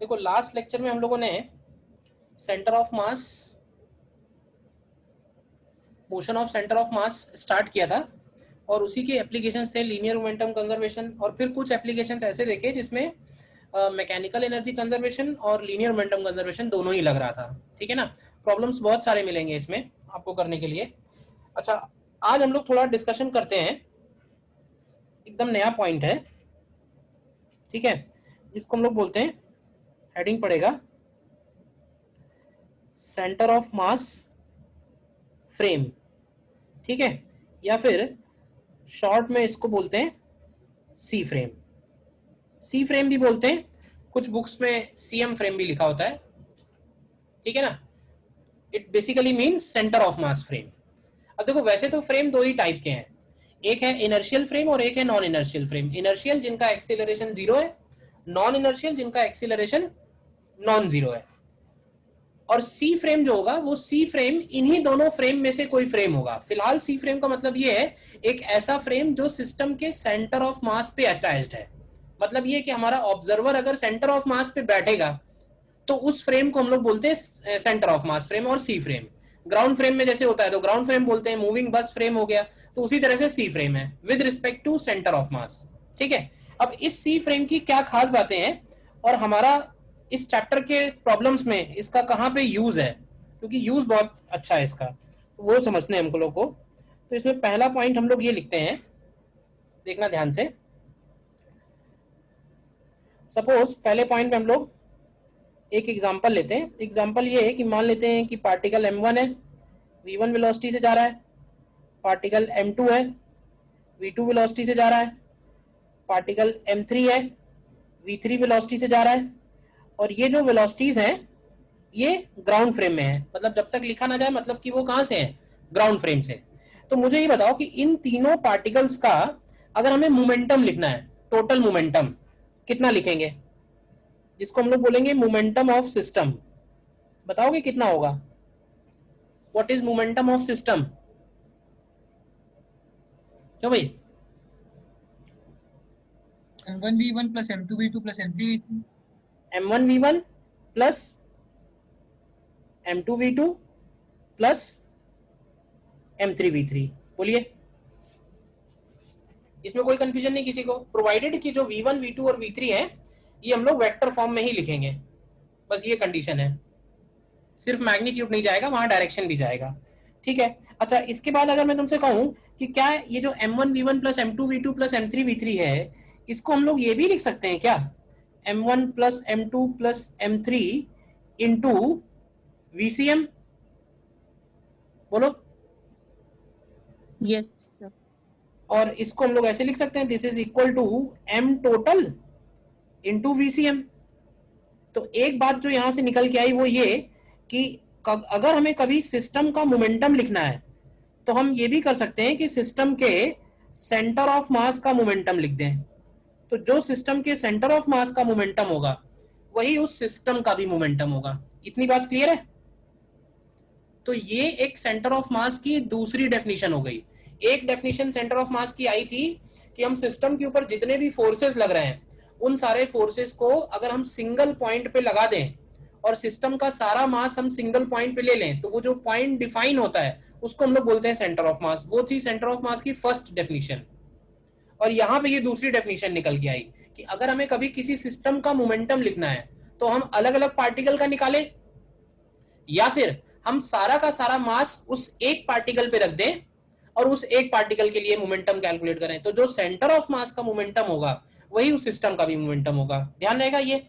देखो last lecture में हम लोगों ने centre of mass, motion of centre of mass start किया था और उसी के एप्लीकेशंस थे लीनियर मोमेंटम कंजर्वेशन, और फिर कुछ एप्लीकेशंस ऐसे देखे जिसमें मैकेनिकल एनर्जी कंजर्वेशन और लीनियर मोमेंटम कंजर्वेशन दोनों ही लग रहा था। ठीक है ना। प्रॉब्लम्स बहुत सारे मिलेंगे इसमें आपको करने के लिए। अच्छा, आज हम लोग थोड़ा डिस्कशन करते हैं, एकदम नया पॉइंट है, ठीक है, जिसको हम लोग बोलते हैं, हेडिंग पड़ेगा सेंटर ऑफ मास फ्रेम। ठीक है, या फिर शॉर्ट में इसको बोलते हैं सी फ्रेम। सी फ्रेम भी बोलते हैं, कुछ बुक्स में सीएम फ्रेम भी लिखा होता है। ठीक है ना। It basically means centre of mass frame. अब देखो, वैसे तो फ्रेम दो ही टाइप के हैं, एक है इनर्शियल फ्रेम और एक है नॉन इनर्शियल फ्रेम। इनर्शियल जिनका एक्सीलरेशन जीरो है, नॉन इनर्शियल जिनका एक्सीलरेशन नॉन जीरो है। और सी फ्रेम जो होगा वो सी फ्रेम इन्हीं दोनों फ्रेम में से कोई फ्रेम होगा। फिलहाल सी फ्रेम का मतलब ये है एक ऐसा फ्रेम जो सिस्टम के सेंटर ऑफ मास पे अटैच्ड है। मतलब ये कि हमारा ऑब्जर्वर अगर सेंटर ऑफ मास पे बैठेगा तो उस फ्रेम को हम लोग बोलते हैं सेंटर ऑफ मास फ्रेम और सी फ्रेम। ग्राउंड फ्रेम में जैसे होता है तो ग्राउंड फ्रेम बोलते हैं, मूविंग बस फ्रेम हो गया, तो उसी तरह से सी फ्रेम है with respect to centre of mass. ठीक है। अब इस सी फ्रेम की क्या खास बातें हैं और हमारा इस चैप्टर के प्रॉब्लम्स में इसका कहाँ पे यूज है, क्योंकि यूज बहुत अच्छा है इसका, वो समझने हैं हमको लोग को। तो इसमें पहला पॉइंट हम लोग ये लिखते हैं, देखना ध्यान से। सपोज पहले पॉइंट में हम लोग एक एग्जांपल लेते हैं। एग्जांपल ये है कि मान लेते हैं कि पार्टिकल m1 है, v1 वेलोसिटी से जा रहा है, पार्टिकल m2 है, v2 वेलोसिटी से जा रहा है, पार्टिकल m3 है, v3 वेलोसिटी से जा रहा है। और ये जो वेलोसिटीज हैं ये ग्राउंड फ्रेम में है, मतलब जब तक लिखा ना जाए मतलब कि वो कहां से है, ग्राउंड फ्रेम से। तो मुझे ये बताओ कि इन तीनों पार्टिकल्स का अगर हमें मोमेंटम लिखना है, टोटल मोमेंटम कितना लिखेंगे, जिसको हम लोग बोलेंगे मोमेंटम ऑफ सिस्टम। बताओगे कितना होगा? What is momentum of system? क्यों भाई? m1v1 plus m2v2 plus m3v3। m1v1 plus m2v2 plus m3v3। बोलिए, इसमें कोई कंफ्यूजन नहीं किसी को? प्रोवाइडेड कि जो v1 v2 और v3 है ये हम लोग वेक्टर फॉर्म में ही लिखेंगे, बस ये कंडीशन है। सिर्फ मैग्नीट्यूड नहीं जाएगा, वहां डायरेक्शन भी जाएगा। ठीक है। अच्छा, इसके बाद अगर मैं तुमसे कहूं कि क्या ये जो m1v1 plus m2v2 plus m3v3 है, इसको हम लोग ये भी लिख सकते हैं क्या, m1 plus m2 plus m3 into vcm? बोलो। Yes sir. और इसको हम लोग ऐसे लिख सकते हैं, this is equal to m total into vcm। तो एक बात जो यहां से निकल के आई वो ये कि अगर हमें कभी सिस्टम का मोमेंटम लिखना है तो हम ये भी कर सकते हैं कि सिस्टम के सेंटर ऑफ मास का मोमेंटम लिख दें। तो जो सिस्टम के सेंटर ऑफ मास का मोमेंटम होगा वही उस सिस्टम का भी मोमेंटम होगा। इतनी बात क्लियर है? तो ये एक सेंटर ऑफ मास की दूसरी डेफिनेशन हो गई। एक डेफिनेशन सेंटर ऑफ मास की आई थी कि हम सिस्टम के ऊपर जितने भी फोर्सेस लग रहे हैं उन सारे फोर्सेस को अगर हम सिंगल पॉइंट पे लगा दें और सिस्टम का सारा मास हम सिंगल पॉइंट पे ले लें तो वो जो पॉइंट डिफाइन होता है उसको हम लोग बोलते हैं सेंटर ऑफ मास। वो थी सेंटर ऑफ मास की फर्स्ट डेफिनेशन। और यहां पे ये दूसरी डेफिनेशन निकल के आई कि अगर हमें कभी किसी सिस्टम का मोमेंटम लिखना है तो हम अलग अलग पार्टिकल का निकालें या फिर हम सारा का सारा मास उस एक पार्टिकल पे रख दें और उस एक पार्टिकल के लिए मोमेंटम कैलकुलेट करें। तो जो सेंटर ऑफ मास का मोमेंटम होगा वही उस सिस्टम का भी मोमेंटम होगा। ध्यान रहेगा ये।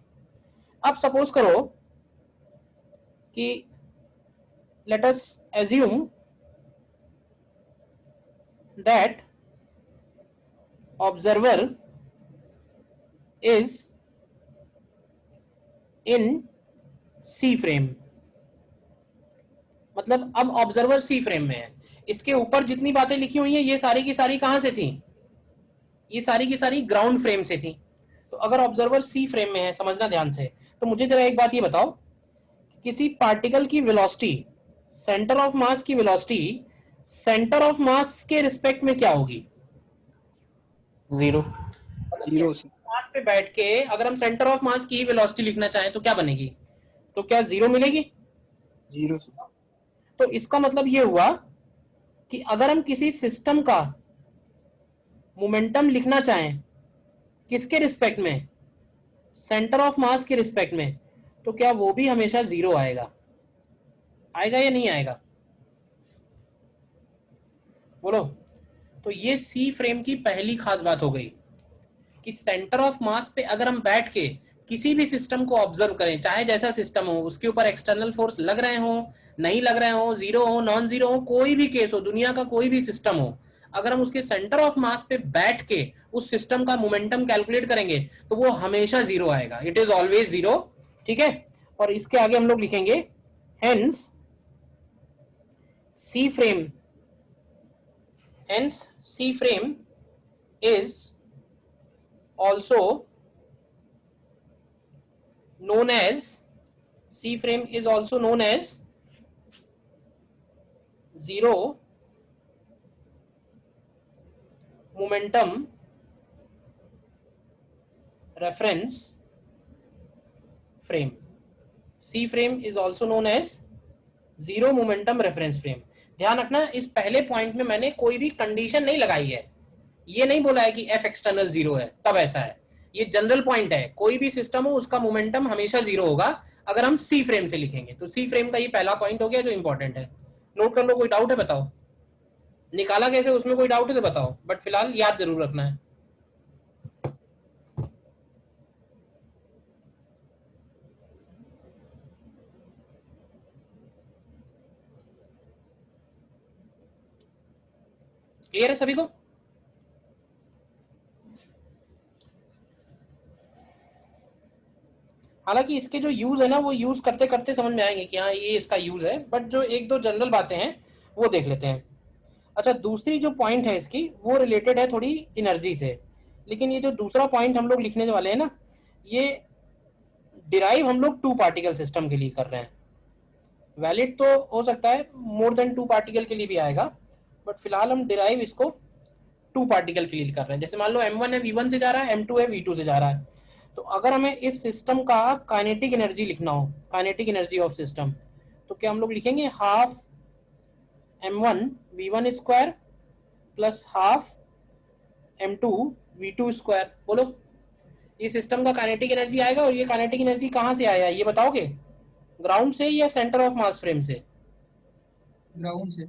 अब सपोज करो कि let us assume that observer is in C frame. मतलब अब ऑब्जर्वर सी फ्रेम में है, इसके ऊपर जितनी बातें लिखी हुई हैं ये सारी की सारी कहां से थी, ये सारी की सारी ग्राउंड फ्रेम से थी। तो अगर ऑब्जर्वर सी फ्रेम में है, समझना ध्यान से, तो मुझे जरा एक बात ये बताओ, किसी पार्टिकल की वेलोसिटी, सेंटर ऑफ मास की वेलोसिटी सेंटर ऑफ मास के रिस्पेक्ट में क्या होगी? जीरो। मतलब जीरो। पे बैठ के अगर हम सेंटर ऑफ मास की वेलोसिटी लिखना चाहें तो क्या बनेगी? तो क्या 0 मिलेगी? 0 तो इसका मतलब ये हुआ कि अगर हम किसी सिस्टम का मोमेंटम लिखना चाहें किसके रिस्पेक्ट में? सेंटर ऑफ मास के रिस्पेक्ट में, तो क्या वो भी हमेशा 0 आएगा? आएगा या नहीं आएगा? बोलो। तो ये सी फ्रेम की पहली खास बात हो गई कि सेंटर ऑफ मास पे अगर हम बैठ के किसी भी सिस्टम को ऑब्जर्व करें, चाहे जैसा सिस्टम हो, उसके ऊपर एक्सटर्नल फोर्स लग रहे हो, नहीं लग रहे हो, जीरो हो, नॉन जीरो हो, कोई भी केस हो, दुनिया का कोई भी सिस्टम हो, अगर हम उसके सेंटर ऑफ मास पे बैठ के उस सिस्टम का मोमेंटम कैलकुलेट करेंगे तो वो हमेशा 0 आएगा। It is always 0। ठीक है। और इसके आगे हम लोग लिखेंगे hence C frame, hence C frame is also known as, C frame is also known as zero momentum reference frame. C frame is also known as zero momentum reference frame. ध्यान रखना, इस पहले पॉइंट में मैंने कोई भी condition नहीं लगाई है, ये नहीं बोला है कि एफ एक्सटर्नल 0 है तब ऐसा है। ये जनरल पॉइंट है, कोई भी सिस्टम हो उसका मोमेंटम हमेशा 0 होगा अगर हम सी फ्रेम से लिखेंगे। तो सी फ्रेम का ये पहला पॉइंट हो गया जो इंपॉर्टेंट है। नोट कर लो। कोई डाउट है बताओ? निकाला कैसे उसमें कोई डाउट है तो बताओ, बट फिलहाल याद जरूर रखना है। क्लियर है सभी को? हालांकि इसके जो यूज है ना वो यूज करते करते समझ में आएंगे कि हाँ ये इसका यूज है, बट जो एक दो जनरल बातें हैं वो देख लेते हैं। अच्छा, दूसरी जो पॉइंट है इसकी वो रिलेटेड है थोड़ी एनर्जी से, लेकिन ये जो दूसरा पॉइंट हम लोग लिखने वाले हैं ना, ये डिराइव हम लोग टू पार्टिकल सिस्टम के लिए कर रहे हैं। वैलिड तो हो सकता है मोर देन टू पार्टिकल के लिए भी आएगा, बट फिलहाल हम डिराइव इसको टू पार्टिकल के लिए कर रहे हैं। जैसे मान लो M1 है V1 से जा रहा है, M2 है V2 से जा रहा है, तो अगर हमें इस सिस्टम का काइनेटिक एनर्जी लिखना हो, काइनेटिक एनर्जी ऑफ सिस्टम, तो क्या हम लोग लिखेंगे half M1 V1 square plus half M2 V2 square. बोलो, ये सिस्टम का काइनेटिक एनर्जी आएगा। और ये काइनेटिक एनर्जी कहाँ से आया ये बताओगे? ग्राउंड से या सेंटर ऑफ मास फ्रेम से? ग्राउंड से।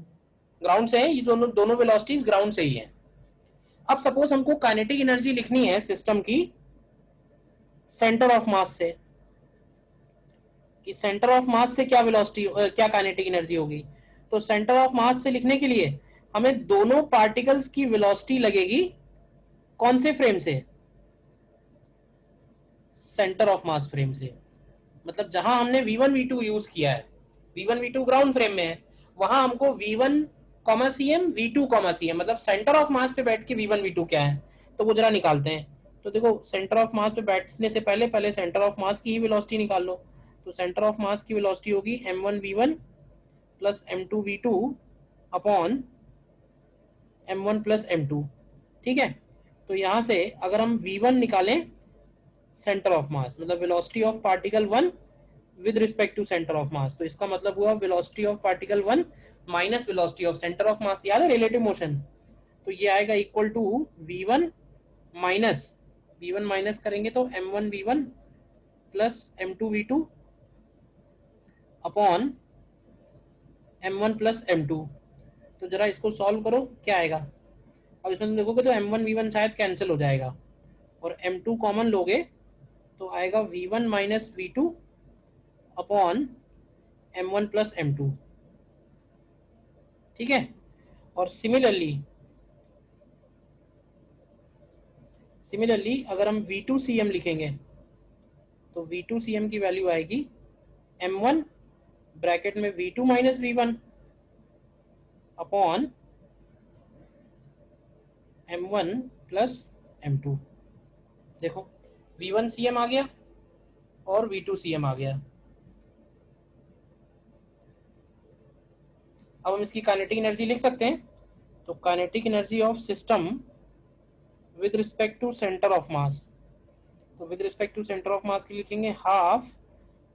ग्राउंड से है, ये दोनों वेलोसिटीज ग्राउंड से ही है। अब सपोज हमको काइनेटिक एनर्जी लिखनी है सिस्टम की सेंटर ऑफ मास से, कि सेंटर ऑफ मास से क्या वेलोसिटी, क्या काइनेटिक एनर्जी होगी। तो सेंटर ऑफ मास से लिखने के लिए हमें दोनों पार्टिकल्स की वेलोसिटी लगेगी कौन से फ्रेम से? सेंटर ऑफ मास फ्रेम से। मतलब जहां हमने V1 V2 यूज किया है, V1 V2 ग्राउंड फ्रेम में है, वहां हमको V1 CM V2 CM, मतलब सेंटर ऑफ मास पे बैठ के V1 V2 क्या है, तो वो जरा निकालते हैं। तो देखो, सेंटर ऑफ मास पे बैठने से पहले पहले सेंटर ऑफ मास की ही वेलोसिटी निकाल लो। तो सेंटर ऑफ मास की वेलोसिटी होगी M1 V1 plus M2 V2 upon M1 plus M2। ठीक है। तो यहां से अगर हम V1 निकालें सेंटर ऑफ मास, मतलब velocity of particle 1 with respect to centre of mass, तो इसका मतलब हुआ velocity of particle 1 minus velocity of centre of mass. याद है रिलेटिव मोशन? तो ये आएगा equal to V1 minus, V1 minus करेंगे तो M1 V1 plus M2 V2 upon M1 plus M2। तो जरा इसको सॉल्व करो, क्या आएगा? अब इसमें तुम देखोगे तो M1 V1 शायद कैंसिल हो जाएगा और M2 कॉमन लोगे तो आएगा V1 minus V2 upon M1 plus M2। ठीक है। और सिमिलरली अगर हम V2 CM लिखेंगे तो V2 CM की वैल्यू आएगी M1 ब्रैकेट में V2 minus V1 upon M1 plus M2। देखो, V1 CM आ गया और V2 CM आ गया। अब हम इसकी काइनेटिक एनर्जी लिख सकते हैं। तो kinetic energy of system with respect to centre of mass, तो with respect to centre of mass के लिखेंगे half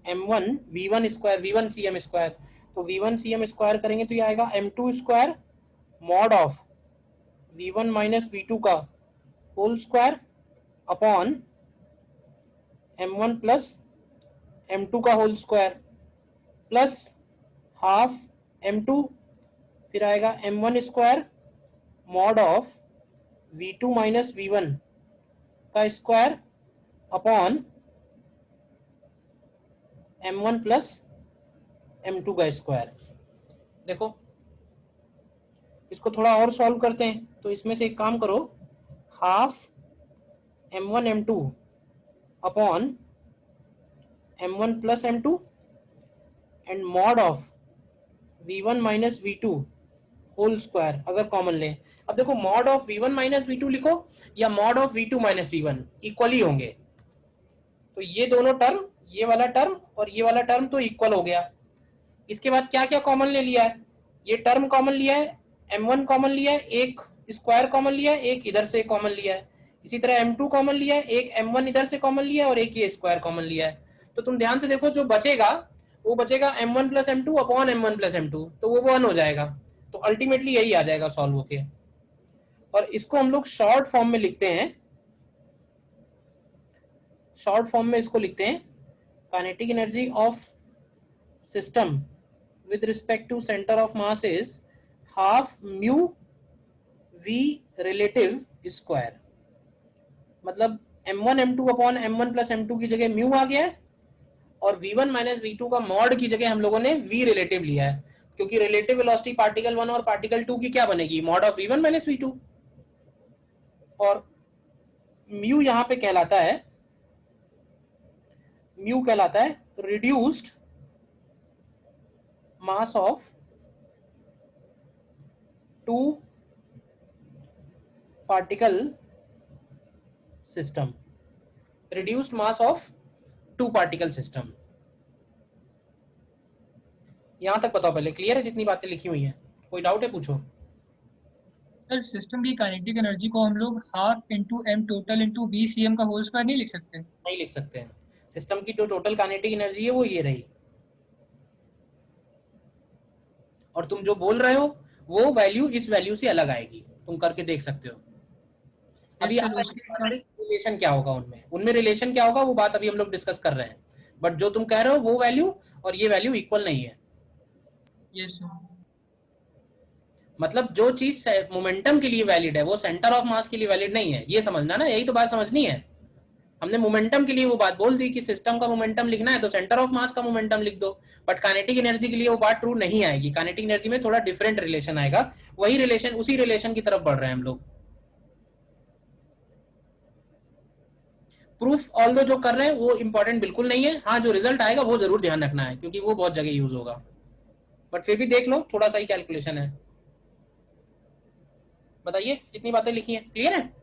m1 v1 square v1 cm square. तो v1 cm स्क्वायर करेंगे तो ये आएगा m2 square mod of v1 minus v2 का whole square upon m1 plus m2 का whole square plus half m2, फिर आएगा m1 square mod of v2 minus v1 का square upon m1 plus m2 का स्क्वायर। देखो इसको थोड़ा और सॉल्व करते हैं, तो इसमें से एक काम करो, half m1 m2 upon m1 plus m2 and mod of v1 minus v2 whole square अगर कॉमन ले। अब देखो mod of v1 minus v2 लिखो या mod of v2 minus v1 equal ही होंगे, तो ये दोनों टर्म, ये वाला टर्म और ये वाला टर्म तो इक्वल हो गया। इसके बाद क्या क्या कॉमन ले लिया है, ये टर्म कॉमन लिया है, m1 कॉमन लिया है, एक स्क्वायर कॉमन लिया है, एक इधर से कॉमन लिया है, इसी तरह m2 कॉमन लिया है, एक m1 इधर से कॉमन लिया है और एक ये स्क्वायर कॉमन लिया है। तो तुम ध्यान से देखो, जो बचेगा वो बचेगा m1 plus m2 upon m1 plus m2, तो वो 1 हो जाएगा। तो अल्टीमेटली यही आ जाएगा सॉल्व होके। और इसको हम लोग शॉर्ट फॉर्म में लिखते हैं, शॉर्ट फॉर्म में इसको लिखते हैं kinetic energy of system with respect to center of mass is half mu v relative square। मतलब m1 m2 upon m1 plus m2 की जगह म्यू आ गया है और v1 माइनस v2 का मॉड की जगह हम लोगों ने v रिलेटिव लिया है, क्योंकि रिलेटिव वेलोसिटी पार्टिकल 1 और पार्टिकल 2 की क्या बनेगी, mod of v1 minus v2। और म्यू यहां पे कहलाता है, म्यू कहलाता है reduced mass of two particle system, reduced mass of two particle system। यहां तक बताओ, पहले क्लियर है जितनी बातें लिखी हुई हैं, कोई डाउट है पूछो। सर सिस्टम की काइनेटिक एनर्जी को हम लोग half into M total into V C M का होल स्क्वायर नहीं लिख सकते? नहीं लिख सकते हैं, सिस्टम की जो टोटल काइनेटिक एनर्जी है वो ये रही, और तुम जो बोल रहे हो वो वैल्यू इस वैल्यू से अलग आएगी, तुम करके देख सकते हो। अभी सर उसके साथ रिलेशन क्या होगा, उनमें उनमें रिलेशन क्या होगा वो बात अभी हम लोग डिस्कस कर रहे हैं, बट जो तुम कह रहे हो वो वैल्यू और ये वैल्यू इक्वल नहीं है। Yes sir. मतलब जो चीज मोमेंटम के लिए वैलिड है वो सेंटर ऑफ मास के लिए वैलिड नहीं है, ये समझना ना, यही तो बात समझनी है। हमने मोमेंटम के लिए वो बात बोल दी कि सिस्टम का मोमेंटम लिखना है तो सेंटर ऑफ मास का मोमेंटम लिख दो, बट काइनेटिक एनर्जी के लिए वो बात ट्रू नहीं आएगी। काइनेटिक एनर्जी में थोड़ा डिफरेंट रिलेशन आएगा, वही रिलेशन, उसी रिलेशन की तरफ बढ़ रहे हैं हम लोग। प्रूफ ऑल्दो जो कर रहे हैं वो इंपॉर्टेंट बिल्कुल नहीं है, हाँ जो रिजल्ट आएगा वो जरूर ध्यान रखना है क्योंकि वो बहुत जगह यूज होगा, बट फिर भी देख लो थोड़ा सा ही कैलकुलेशन है। बताइए जितनी बातें लिखी हैं क्लियर है?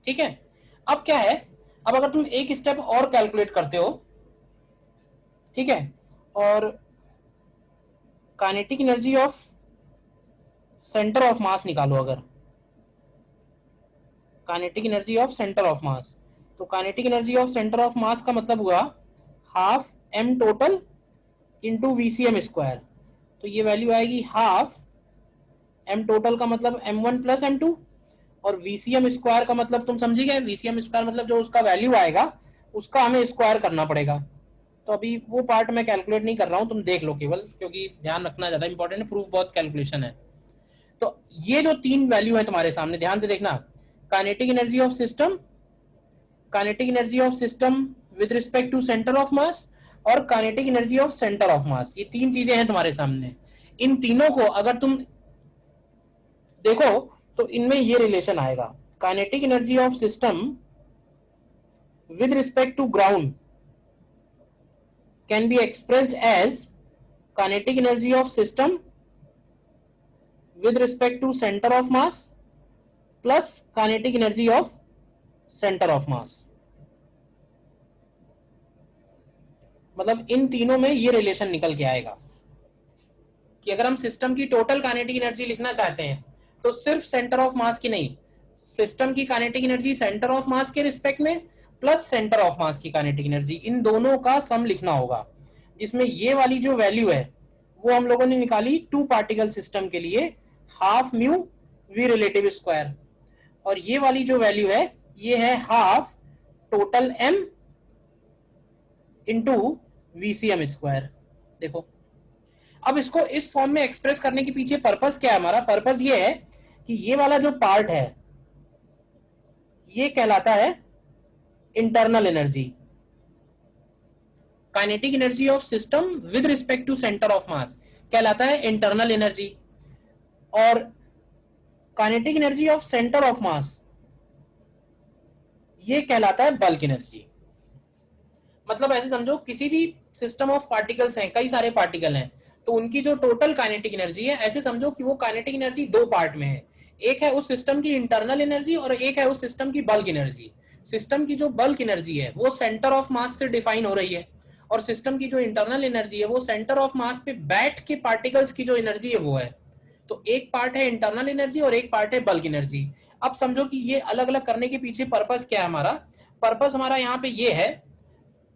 ठीक है, अब क्या है, अब अगर तुम एक स्टेप और कैलकुलेट करते हो, ठीक है, और kinetic energy of centre of mass निकालो, अगर kinetic energy of centre of mass, तो kinetic energy of centre of mass का मतलब हुआ half m total into VCM square. तो ये वैल्यू आएगी हाफ m टोटल का मतलब m1 प्लस m2 और वीसीएम स्क्वायर का मतलब तुम समझी गए, वीसीएम स्क्वायर मतलब जो उसका वैल्यू आएगा उसका हमें स्क्वायर करना पड़ेगा। तो अभी वो पार्ट मैं कैलकुलेट नहीं कर रहा हूं, तुम देख लो केवल, क्योंकि ध्यान रखना ज्यादा इंपॉर्टेंट है, प्रूफ बहुत कैलकुलेशन है। तो ये जो तीन वैल्यू है तुम्हारे सामने, ध्यान से देखना, kinetic energy of system, kinetic energy of system with respect to centre of mass और kinetic energy of centre of mass, ये तीन चीजें हैं तुम्हारे सामने। इन तीनों को अगर तुम देखो तो इनमें ये रिलेशन आएगा, kinetic energy of system with respect to ground can be expressed as kinetic energy of system with respect to center of mass plus kinetic energy of center of mass। मतलब इन तीनों में ये रिलेशन निकल के आएगा कि अगर हम सिस्टम की टोटल काइनेटिक एनर्जी लिखना चाहते हैं तो सिर्फ सेंटर ऑफ मास की नहीं, सिस्टम की kinetic energy centre of mass के रिस्पेक्ट में प्लस सेंटर ऑफ मास की काइनेटिक एनर्जी, इन दोनों का सम लिखना होगा, जिसमें ये वाली जो वैल्यू है वो हम लोगों ने निकाली टू पार्टिकल सिस्टम के लिए half mu V relative square, और ये वाली जो वैल्यू है ये है half total M into VCM square. देखो अब इसको इस फॉर्म में एक्सप्रेस करने के पीछे पर्पस क्या है हमारा, पर्पस ये है कि ये वाला जो पार्ट है ये कहलाता है internal energy, kinetic energy of system with respect to centre of mass कहलाता है इंटरनल एनर्जी, और kinetic energy of centre of mass ये कहलाता है बल्क एनर्जी। मतलब ऐसे समझो किसी भी सिस्टम ऑफ पार्टिकल्स हैं, कई सारे पार्टिकल हैं, तो उनकी जो टोटल काइनेटिक एनर्जी है ऐसे समझो कि वो काइनेटिक एनर्जी दो पार्ट में है, एक है उस सिस्टम की इंटरनल एनर्जी और एक है उस सिस्टम की बल्क एनर्जी। सिस्टम की जो बल्क एनर्जी है वो सेंटर ऑफ मास से डिफाइन हो रही है, और सिस्टम की जो इंटरनल एनर्जी है वो सेंटर ऑफ मास पे बैठ के पार्टिकल्स की जो एनर्जी है वो है। तो एक पार्ट है इंटरनल एनर्जी और एक पार्ट है बल्क एनर्जी। अब समझो कि ये अलग अलग करने के पीछे पर्पस क्या है हमारा, पर्पस हमारा यहाँ पे ये है।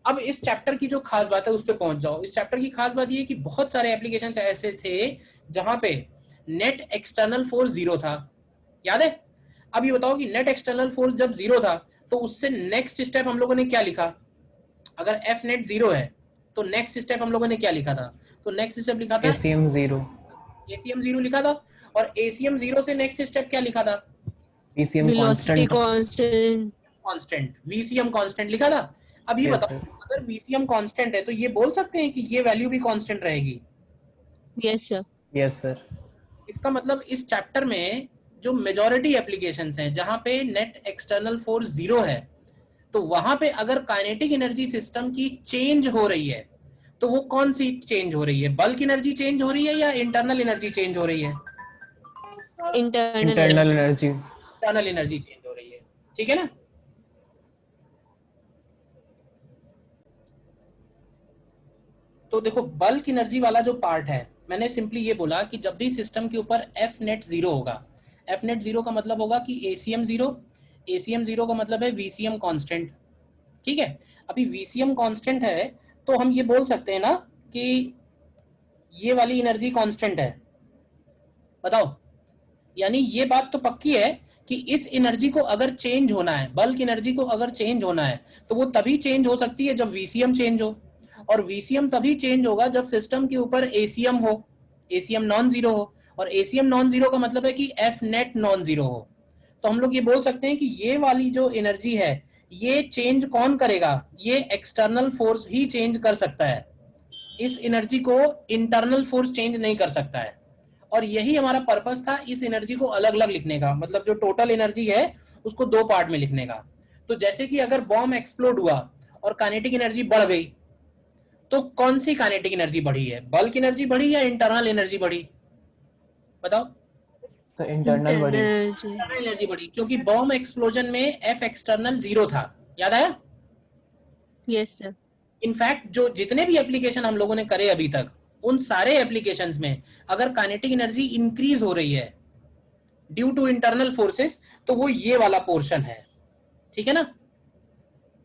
अब इस चैप्टर की जो खास बात है उस पर पहुंच जाओ। इस चैप्टर की खास बात ये कि बहुत सारे एप्लीकेशंस ऐसे थे जहां पे नेट एक्सटर्नल फोर्स जीरो था, याद है? अब ये बताओ कि नेट एक्सटर्नल फोर्स जब जीरो था तो उससे नेक्स्ट स्टेप हम लोगों ने क्या लिखा, अगर एफ नेट जीरो है तो नेक्स्ट स्टेप हम लोगों ने क्या लिखा था, तो नेक्स्ट स्टेप लिखा था एसीएम जीरो, एसीएम जीरो लिखा था, और एसीएम जीरो से नेक्स्ट स्टेप क्या लिखा था, VCM velocity constant, constant, VCM constant लिखा था। अब ये Yes, बताओ sir. अगर वीसीएम कांस्टेंट है तो ये बोल सकते हैं कि ये वैल्यू भी कांस्टेंट रहेगी। Yes sir. Yes sir. इसका मतलब इस चैप्टर में जो मेजॉरिटी एप्लीकेशंस हैं जहां पे नेट एक्सटर्नल फोर्स जीरो है तो वहां पे अगर काइनेटिक एनर्जी सिस्टम की चेंज हो रही है तो वो कौन सी चेंज हो रही है, बल्क एनर्जी चेंज हो रही है या इंटरनल एनर्जी चेंज हो रही है? Internal energy, internal energy change हो रही है, ठीक है ना। तो देखो बल्क एनर्जी वाला जो पार्ट है, मैंने सिंपली ये बोला कि जब भी सिस्टम के ऊपर एफ नेट जीरो होगा, एफ नेट जीरो का मतलब होगा कि एसीएम जीरो, एसीएम जीरो का मतलब है वीसीएम कांस्टेंट, ठीक है। अभी वीसीएम कांस्टेंट है तो हम ये बोल सकते हैं ना कि ये वाली एनर्जी कांस्टेंट है, बताओ। यानी ये बात तो पक्की है कि इस एनर्जी को अगर चेंज होना है, बल्क एनर्जी को अगर चेंज होना है तो वो तभी चेंज हो सकती है जब वीसीएम चेंज हो, और वीसीएम तभी चेंज होगा जब सिस्टम के ऊपर एसीएम हो, एसीएम नॉन जीरो हो, और एसीएम नॉन जीरो का मतलब है कि एफ नेट नॉन जीरो हो। तो हम लोग ये बोल सकते हैं कि ये वाली जो एनर्जी है ये चेंज कौन करेगा, ये एक्सटर्नल फोर्स ही चेंज कर सकता है, इस एनर्जी को इंटरनल फोर्स चेंज नहीं कर सकता है। और यही हमारा पर्पस था इस एनर्जी को अलग अलग लिखने का, मतलब जो टोटल एनर्जी है उसको दो पार्ट में लिखने का। तो जैसे कि अगर बॉम्ब एक्सप्लोड हुआ और काइनेटिक एनर्जी बढ़ गई तो कौन सी काइनेटिक एनर्जी बढ़ी है, बल्क एनर्जी बढ़ी या इंटरनल एनर्जी बढ़ी, बताओ? तो इंटरनल बड़ी, इंटरनल एनर्जी बढ़ी, क्योंकि बॉम्ब एक्सप्लोजन में एफ एक्सटर्नल जीरो था, याद आया? Yes sir. इनफैक्ट जो जितने भी एप्लीकेशन हम लोगों ने करे अभी तक उन सारे एप्लीकेशंस में अगर काइनेटिक एनर्जी इंक्रीज हो रही है ड्यू टू इंटरनल फोर्सेस तो वो ये वाला पोर्शन है, ठीक है ना।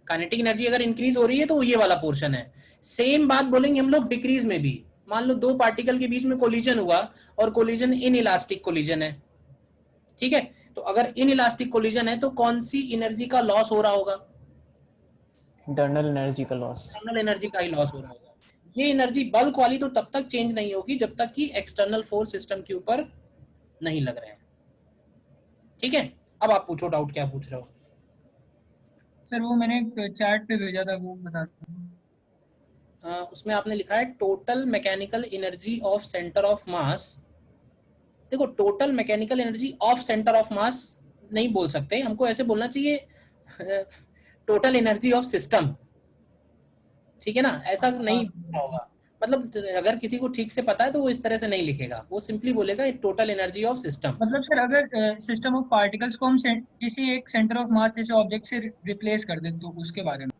काइनेटिक एनर्जी अगर इंक्रीज हो रही है तो वो ये वाला पोर्शन है। सेम बात बोलेंगे हम लोग डिक्रीज में भी। मान लो दो पार्टिकल के बीच में कोलिजन हुआ और कोलिजन इन इलास्टिक कोलिजन है, ठीक है, तो अगर इन इलास्टिक कोलिजन है तो कौन सी एनर्जी का लॉस हो रहा होगा, इंटरनल एनर्जी का लॉस, इंटरनल एनर्जी का ही लॉस हो रहा होगा। ये एनर्जी बल्क वाली तो तब तक चेंज नहीं होगी जब तक कि एक्सटर्नल फोर्स सिस्टम के ऊपर नहीं लग रहे हैं, ठीक है। अब आप पूछो, डाउट क्या पूछ रहे हो? सर वो मैंने चार्ट पे भेजा था, वो बता दो। उसमें आपने लिखा है total mechanical energy of centre of mass. देखो total mechanical energy of centre of mass नहीं बोल सकते, हमको ऐसे बोलना चाहिए टोटल एनर्जी ऑफ सिस्टम, ठीक है ना, ऐसा नहीं होगा। मतलब अगर किसी को ठीक से पता है तो वो इस तरह से नहीं लिखेगा, वो सिंपली बोलेगा टोटल एनर्जी ऑफ सिस्टम। मतलब सर अगर सिस्टम ऑफ पार्टिकल्स को हम किसी एक सेंटर ऑफ मास जैसे ऑब्जेक्ट से रिप्लेस कर दें तो उसके बारे में।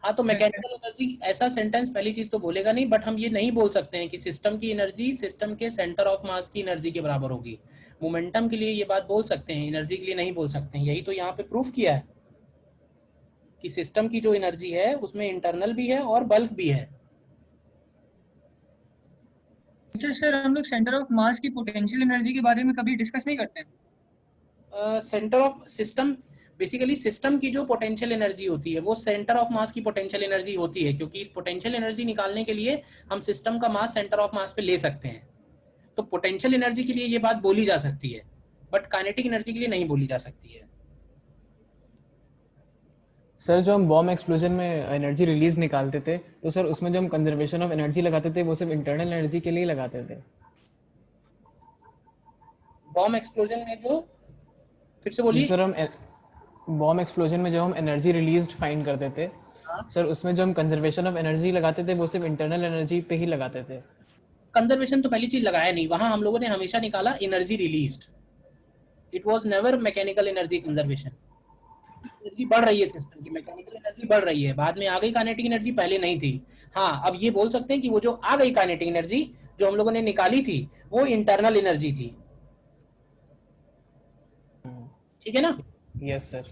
हाँ, तो मैकेनिकल एनर्जी ऐसा सेंटेंस पहली चीज तो बोलेगा नहीं, बट हम ये नहीं बोल सकते हैं कि सिस्टम की एनर्जी सिस्टम के सेंटर ऑफ मास की एनर्जी के बराबर होगी। मोमेंटम के लिए ये बात बोल सकते हैं, एनर्जी के लिए नहीं बोल सकते हैं। यही तो यहाँ पे प्रूफ किया है कि सिस्टम की जो एनर्जी है उसमें इंटरनल भी है और बल्क भी है। तो सर हम लोग सेंटर ऑफ मास की पोटेंशियल एनर्जी के बारे में कभी डिस्कस नहीं करते हैं। Centre of system, basically system की जो पोटेंशियल एनर्जी होती है वो सेंटर ऑफ मास की पोटेंशियल एनर्जी होती है, क्योंकि इस पोटेंशियल एनर्जी निकालने के लिए हम सिस्टम का मास सेंटर ऑफ मास पे ले सकते हैं। तो पोटेंशियल एनर्जी के लिए ये बात बोली जा सकती है, बट काइनेटिक एनर्जी के लिए नहीं बोली जा सकती है। सर जो हम बॉम्ब एक्सप्लोजन में एनर्जी रिलीज निकालते थे, तो सर उसमें जो हम कंजर्वेशन ऑफ एनर्जी लगाते थे वो सिर्फ इंटरनल एनर्जी के लिए लगाते थे। बॉम्ब एक्सप्लोजन में जो, फिर से बोलिए। सर हम बॉम्ब एक्सप्लोजन में जो हम एनर्जी रिलीज फाइंड करते थे, सर उसमें जो हम कंजर्वेशन ऑफ एनर्जी लगाते थे वो सिर्फ इंटरनल एनर्जी पे ही लगाते थे। कंजर्वेशन तो पहली चीज लगाया नहीं, वहां हम लोगों ने हमेशा निकाला energy released. It was never mechanical energy conservation. Energy बढ़ रही है सिस्टम की, मैकेनिकल एनर्जी बढ़ रही है, बाद में आ गई काइनेटिक एनर्जी, पहले नहीं थी। हाँ, अब ये बोल सकते हैं कि वो जो आ गई काइनेटिक एनर्जी जो हम लोगों ने निकाली थी वो इंटरनल एनर्जी थी। ठीक है ना? Yes sir.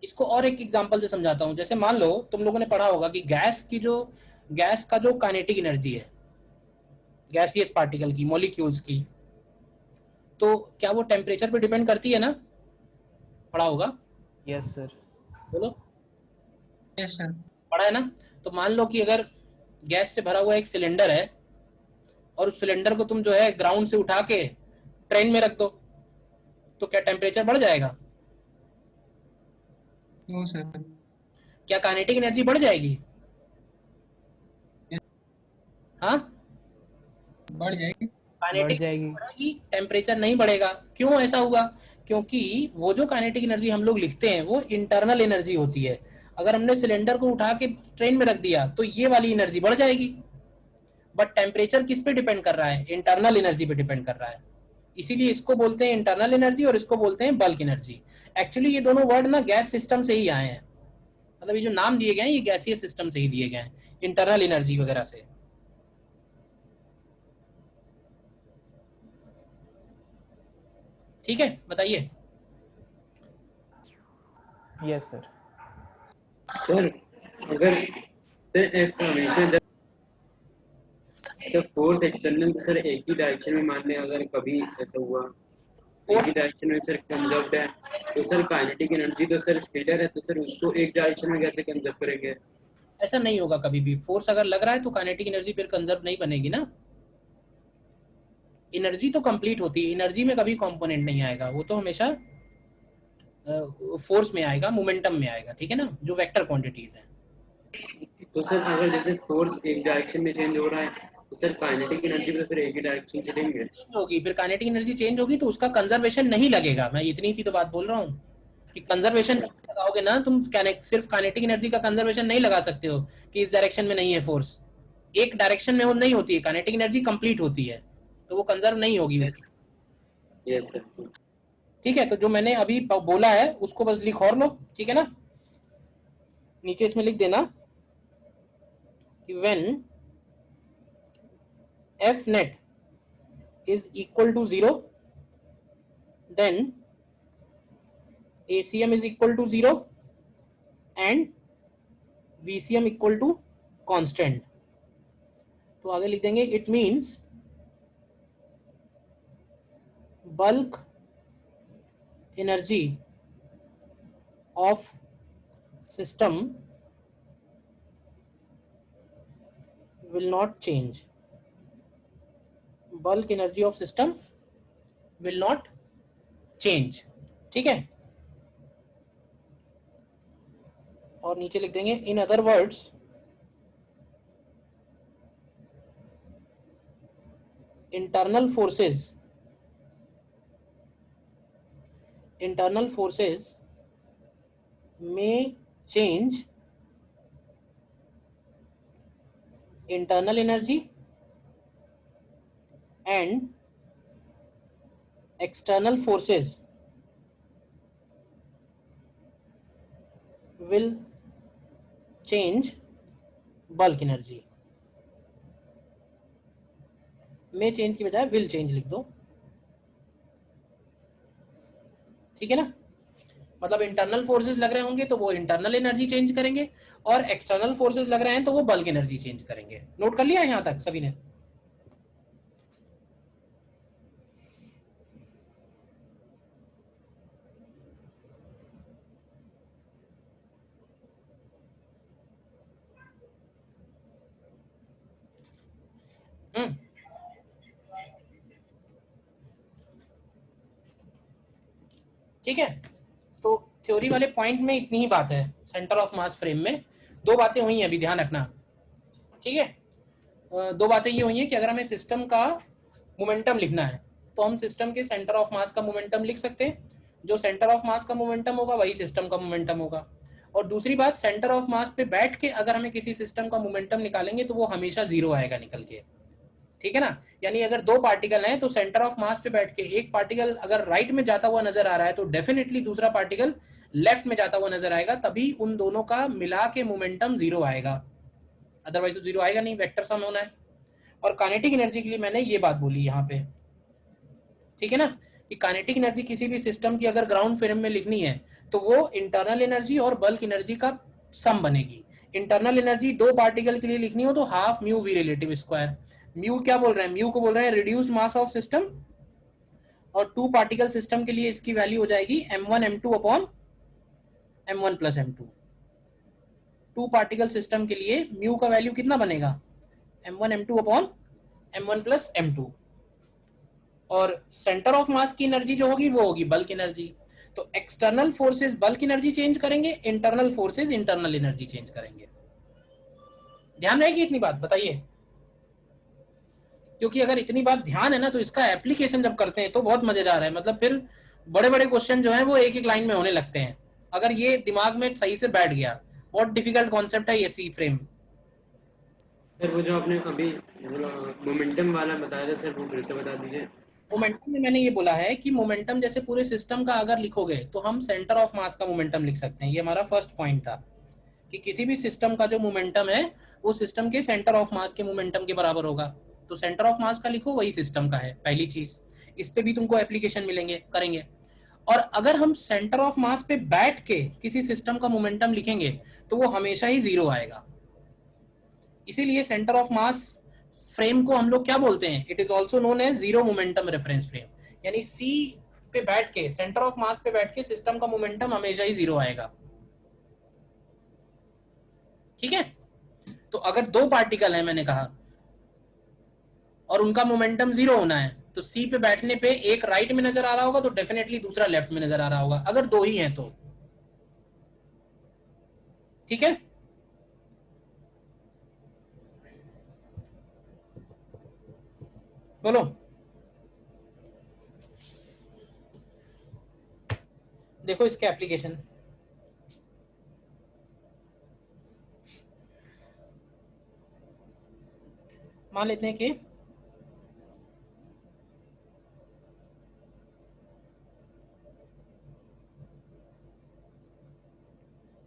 इसको और एक एग्जांपल से समझाता हूँ। जैसे मान लो तुम लोगों ने पढ़ा होगा कि गैस का जो काइनेटिक एनर्जी है गैसियस पार्टिकल की, मॉलिक्यूल्स की, तो क्या वो टेम्परेचर पे डिपेंड करती है ना? पढ़ा होगा? Yes sir. बोलो। Yes sir. पढ़ा है ना? तो मान लो कि अगर गैस से भरा हुआ एक सिलेंडर है और उस सिलेंडर को तुम जो है ग्राउंड से उठा के ट्रेन में रख दो, तो क्या टेम्परेचर बढ़ जाएगा? No sir. क्या काइनेटिक एनर्जी बढ़ जाएगी? हाँ, बढ़ जाएगी। काइनेटिक जाएगी। बढ़ेगी, टेम्परेचर नहीं बढ़ेगा। क्यों ऐसा हुआ? क्योंकि वो जो काइनेटिक एनर्जी हम लोग लिखते हैं वो इंटरनल एनर्जी होती है। अगर हमने सिलेंडर को उठा के ट्रेन में रख दिया तो ये वाली एनर्जी बढ़ जाएगी, बट टेम्परेचर किस पे डिपेंड कर रहा है? इंटरनल एनर्जी पे डिपेंड कर रहा है। इसीलिए इसको बोलते हैं इंटरनल एनर्जी और इसको बोलते हैं बल्क एनर्जी। एक्चुअली ये दोनों वर्ड ना गैस सिस्टम से ही आए हैं, मतलब ये जो नाम दिए गए हैं ये गैसीय सिस्टम से ही दिए गए हैं, इंटरनल एनर्जी वगैरह से। ठीक है, बताइए। Yes sir. सर अगर सर एफ हमेशा सर फोर्स एक्सटर्नल तो सर एक ही डायरेक्शन में मान लें, अगर कभी ऐसा हुआ एक ही डायरेक्शन में सर कंजर्व्ड है, तो सर काइनेटिक एनर्जी तो सर स्केलर है, तो सर उसको एक डायरेक्शन में कैसे कंजर्व करेंगे? ऐसा नहीं होगा कभी भी। फोर्स अगर लग रहा है तो काइनेटिक एनर्जी फिर कंजर्व नहीं बनेगी ना। एनर्जी तो कंप्लीट होती है, एनर्जी में कभी कंपोनेंट नहीं आएगा, वो तो हमेशा फोर्स में आएगा, मोमेंटम में आएगा। ठीक है ना, जो वेक्टर क्वांटिटीज हैं। तो सर अगर जैसे फोर्स एक डायरेक्शन में चेंज हो रहा है तो सर काइनेटिक एनर्जी भी तो फिर एक ही डायरेक्शन चलेंगे। होगी, फिर काइनेटिक एनर्जी चेंज होगी तो उसका कंजर्वेशन नहीं लगेगा। मैं इतनी सी तो बात बोल रहा हूँ कि कंजर्वेशन लगाओगे ना तुम, सिर्फ काइनेटिक एनर्जी का कंजर्वेशन नहीं लगा सकते हो कि इस डायरेक्शन में नहीं है फोर्स, एक डायरेक्शन में वो नहीं होती है, काइनेटिक एनर्जी कंप्लीट होती है, तो वो कंजर्व नहीं होगी उसकी। Yes sir. ठीक है, तो जो मैंने अभी बोला है उसको बस लिख और लो। ठीक है ना, नीचे इसमें लिख देना कि when F net is equal to 0, then ACM is equal to 0 and VCM equal to constant। तो आगे लिख देंगे it means bulk energy of system will not change। Bulk energy of system will not change. ठीक है, और नीचे लिख देंगे in other words internal forces में change internal energy and external forces will change bulk energy. may change की बजाय will change लिख दो, ठीक है ना। मतलब इंटरनल फोर्सेस लग रहे होंगे तो वो इंटरनल एनर्जी चेंज करेंगे, और एक्सटर्नल फोर्सेस लग रहे हैं तो वो बल्क एनर्जी चेंज करेंगे। नोट कर लिया यहां तक सभी ने? ठीक है, तो थ्योरी वाले पॉइंट में इतनी ही बात है। सेंटर ऑफ मास फ्रेम में दो बातें हुई हैं, अभी ध्यान रखना, ठीक है। दो बातें ये हुई हैं कि अगर हमें सिस्टम का मोमेंटम लिखना है तो हम सिस्टम के सेंटर ऑफ मास का मोमेंटम लिख सकते हैं। जो सेंटर ऑफ मास का मोमेंटम होगा वही सिस्टम का मोमेंटम होगा। और दूसरी बात, सेंटर ऑफ मास पे बैठ के अगर हमें किसी सिस्टम का मोमेंटम निकालेंगे तो वो हमेशा जीरो आएगा निकल के, ठीक है ना। यानी अगर दो पार्टिकल हैं तो सेंटर ऑफ मास पे बैठ के एक पार्टिकल अगर राइट में जाता हुआ नजर आ रहा है तो डेफिनेटली दूसरा पार्टिकल लेफ्ट में जाता हुआ नजर आएगा, तभी उन दोनों का मिला के मोमेंटम जीरो आएगा, अदरवाइज तो जीरो आएगा नहीं, वेक्टर सम होना है। और काइनेटिक एनर्जी के लिए मैंने ये बात बोली यहाँ पे, ठीक है ना, कि काइनेटिक एनर्जी किसी भी सिस्टम की अगर ग्राउंड फ्रेम में लिखनी है तो वो इंटरनल एनर्जी और बल्क एनर्जी का सम बनेगी। इंटरनल एनर्जी दो पार्टिकल के लिए लिखनी हो तो half mu V relative square. Mu क्या बोल रहे हैं? म्यू को बोल रहे हैं रिड्यूस्ड मास ऑफ सिस्टम, और टू पार्टिकल सिस्टम के लिए इसकी वैल्यू हो जाएगी m1 m2 upon m1 plus m2। Two particle system के लिए म्यू का वैल्यू कितना बनेगा? m1 m2 upon m1 plus m2। और सेंटर ऑफ मास की एनर्जी जो होगी वो होगी बल्क एनर्जी। तो external forces bulk energy change करेंगे, internal forces internal energy change करेंगे। ध्यान रहेगी इतनी बात? बताइए, क्योंकि अगर इतनी बात ध्यान है ना तो इसका एप्लीकेशन जब करते हैं तो बहुत मजेदार है। मतलब फिर बड़े बड़े क्वेश्चन जो है वो एक एक लाइन में होने लगते हैं अगर ये दिमाग में सही से बैठ गया। बहुत डिफिकल्ट कॉन्सेप्ट है ये सी फ्रेम। सर वो जो आपने अभी मोमेंटम वाला बताया था सर, वो फिर से बता दीजिए। मोमेंटम में मैंने ये बोला है कि मोमेंटम जैसे पूरे सिस्टम का अगर लिखोगे तो हम सेंटर ऑफ मास का मोमेंटम लिख सकते हैं। ये हमारा फर्स्ट पॉइंट था कि किसी भी सिस्टम का जो मोमेंटम है वो सिस्टम के सेंटर ऑफ मास के मोमेंटम के बराबर होगा। तो सेंटर ऑफ मास का लिखो, वही सिस्टम का है, पहली चीज। इस पे भी तुमको एप्लीकेशन मिलेंगे, करेंगे। और अगर हम सेंटर ऑफ मास पे बैठ के किसी सिस्टम का मोमेंटम लिखेंगे तो वो हमेशा ही जीरो आएगा। इसीलिए सेंटर ऑफ मास फ्रेम को हम लोग क्या बोलते हैं? It is also known as zero momentum reference frame. यानी सी पे बैठ के, सेंटर ऑफ मास पे बैठ के सिस्टम का मोमेंटम हमेशा ही जीरो आएगा, ठीक है। तो अगर दो पार्टिकल है मैंने कहा और उनका मोमेंटम जीरो होना है तो सी पे बैठने पे एक राइट में नजर आ रहा होगा तो डेफिनेटली दूसरा लेफ्ट में नजर आ रहा होगा, अगर दो ही हैं तो, ठीक है। बोलो, देखो इसके एप्लीकेशन। मान लेते हैं कि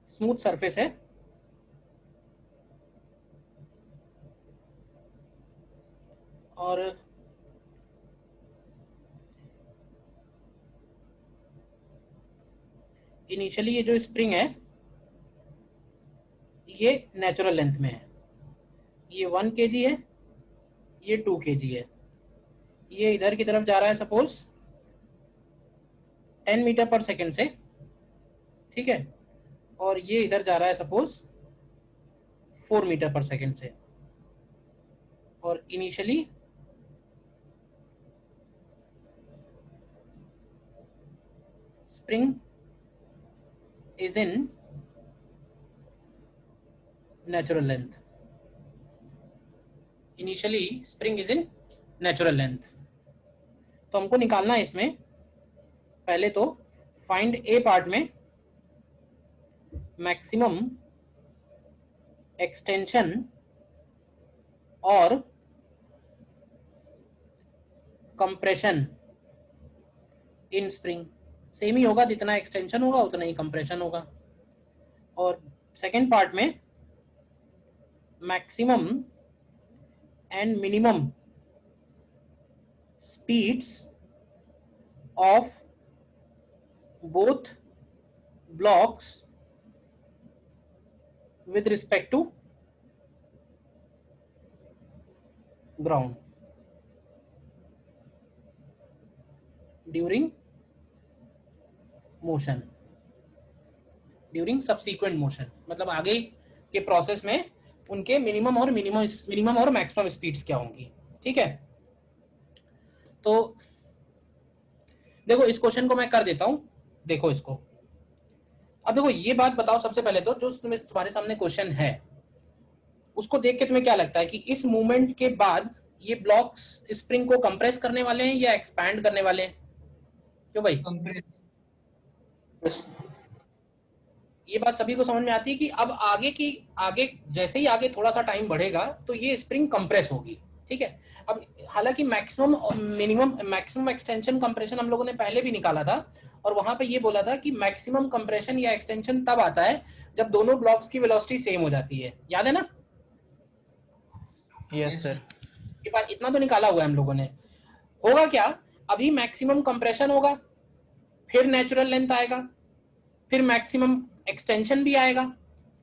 स्मूथ सरफेस है और इनिशियली ये जो स्प्रिंग है ये नेचुरल लेंथ में है, ये 1 kg है, ये 2 kg है। ये इधर की तरफ जा रहा है सपोज 10 मीटर पर सेकेंड से, ठीक है। और ये इधर जा रहा है सपोज 4 मीटर पर सेकेंड से। और initially spring is in natural length. Initially spring is in natural length. तो हमको निकालना है इसमें पहले तो फाइंड ए पार्ट में मैक्सिमम एक्सटेंशन और कंप्रेशन इन स्प्रिंग, सेम ही होगा, जितना एक्सटेंशन होगा उतना ही कंप्रेशन होगा। और सेकेंड पार्ट में maximum and minimum speeds of both blocks with respect to ground during motion, during subsequent motion, मतलब आगे के प्रोसेस में उनके मिनिमम और मैक्सिमम स्पीड्स क्या होंगी। ठीक है, तो देखो इस क्वेश्चन को मैं कर देता हूं, देखो इसको। अब देखो ये बात बताओ सबसे पहले तो, जो तुम्हारे सामने क्वेश्चन है उसको देख के तुम्हें क्या लगता है कि इस मूवमेंट के बाद ये ब्लॉक्स स्प्रिंग को कंप्रेस करने वाले हैं या एक्सपैंड करने वाले हैं? क्यों भाई? कंप्रेस। ये बात सभी को समझ में आती है कि अब आगे जैसे ही आगे थोड़ा सा टाइम बढ़ेगा तो ये स्प्रिंग कंप्रेस होगी। ठीक है, अब हालांकि मैक्सिमम एक्सटेंशन कंप्रेशन हम लोगों ने पहले भी निकाला था, और वहां पे ये बोला था कि मैक्सिमम कंप्रेशन या एक्सटेंशन तब आता है जब दोनों ब्लॉक्स की वेलोसिटी सेम हो जाती है, याद है ना? Yes sir. ये बात इतना तो निकाला हुआ है हम लोगों ने। होगा क्या, अभी मैक्सिमम कंप्रेशन होगा, फिर नेचुरल लेंथ आएगा, फिर मैक्सिमम एक्सटेंशन भी आएगा,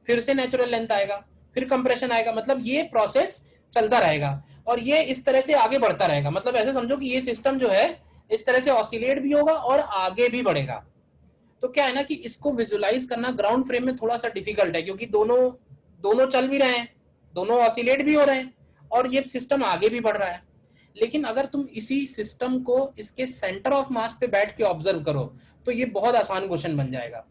फिर से नेचुरल लेंथ आएगा, फिर कंप्रेशन आएगा, मतलब ये प्रोसेस चलता रहेगा और ये इस तरह से आगे बढ़ता रहेगा। मतलब ऐसे समझो कि ये सिस्टम जो है इस तरह से ऑसिलेट भी होगा और आगे भी बढ़ेगा। तो क्या है ना कि इसको विजुलाइज करना ग्राउंड फ्रेम में थोड़ा सा डिफिकल्ट है, क्योंकि दोनों चल भी रहे हैं, दोनों ऑसिलेट भी हो रहे हैं और ये सिस्टम आगे भी बढ़ रहा है। लेकिन अगर तुम इसी सिस्टम को इसके सेंटर ऑफ मास पे बैठ के ऑब्जर्व करो तो ये बहुत आसान क्वेश्चन बन जाएगा।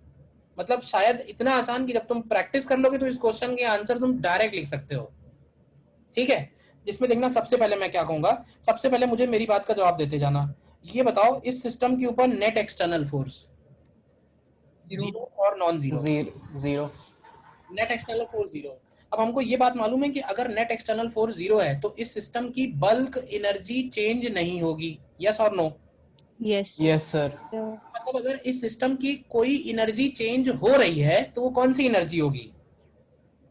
मतलब शायद इतना आसान कि जब तुम प्रैक्टिस कर लोगे तो इस क्वेश्चन के आंसर तुम डायरेक्ट लिख सकते हो। ठीक है, जिसमें देखना सबसे पहले मैं क्या कहूंगा, सबसे पहले मुझे मेरी बात का जवाब देते जाना। ये बताओ इस सिस्टम के ऊपर नेट एक्सटर्नल फोर्स जीरो और non zero? Zero. Net external force zero. अब हमको ये बात मालूम है कि अगर नेट एक्सटर्नल फोर्स जीरो है तो इस सिस्टम की बल्क एनर्जी चेंज नहीं होगी, यस और नो? Yes yes sir. मतलब अगर इस सिस्टम की कोई एनर्जी चेंज हो रही है तो वो कौन सी एनर्जी होगी?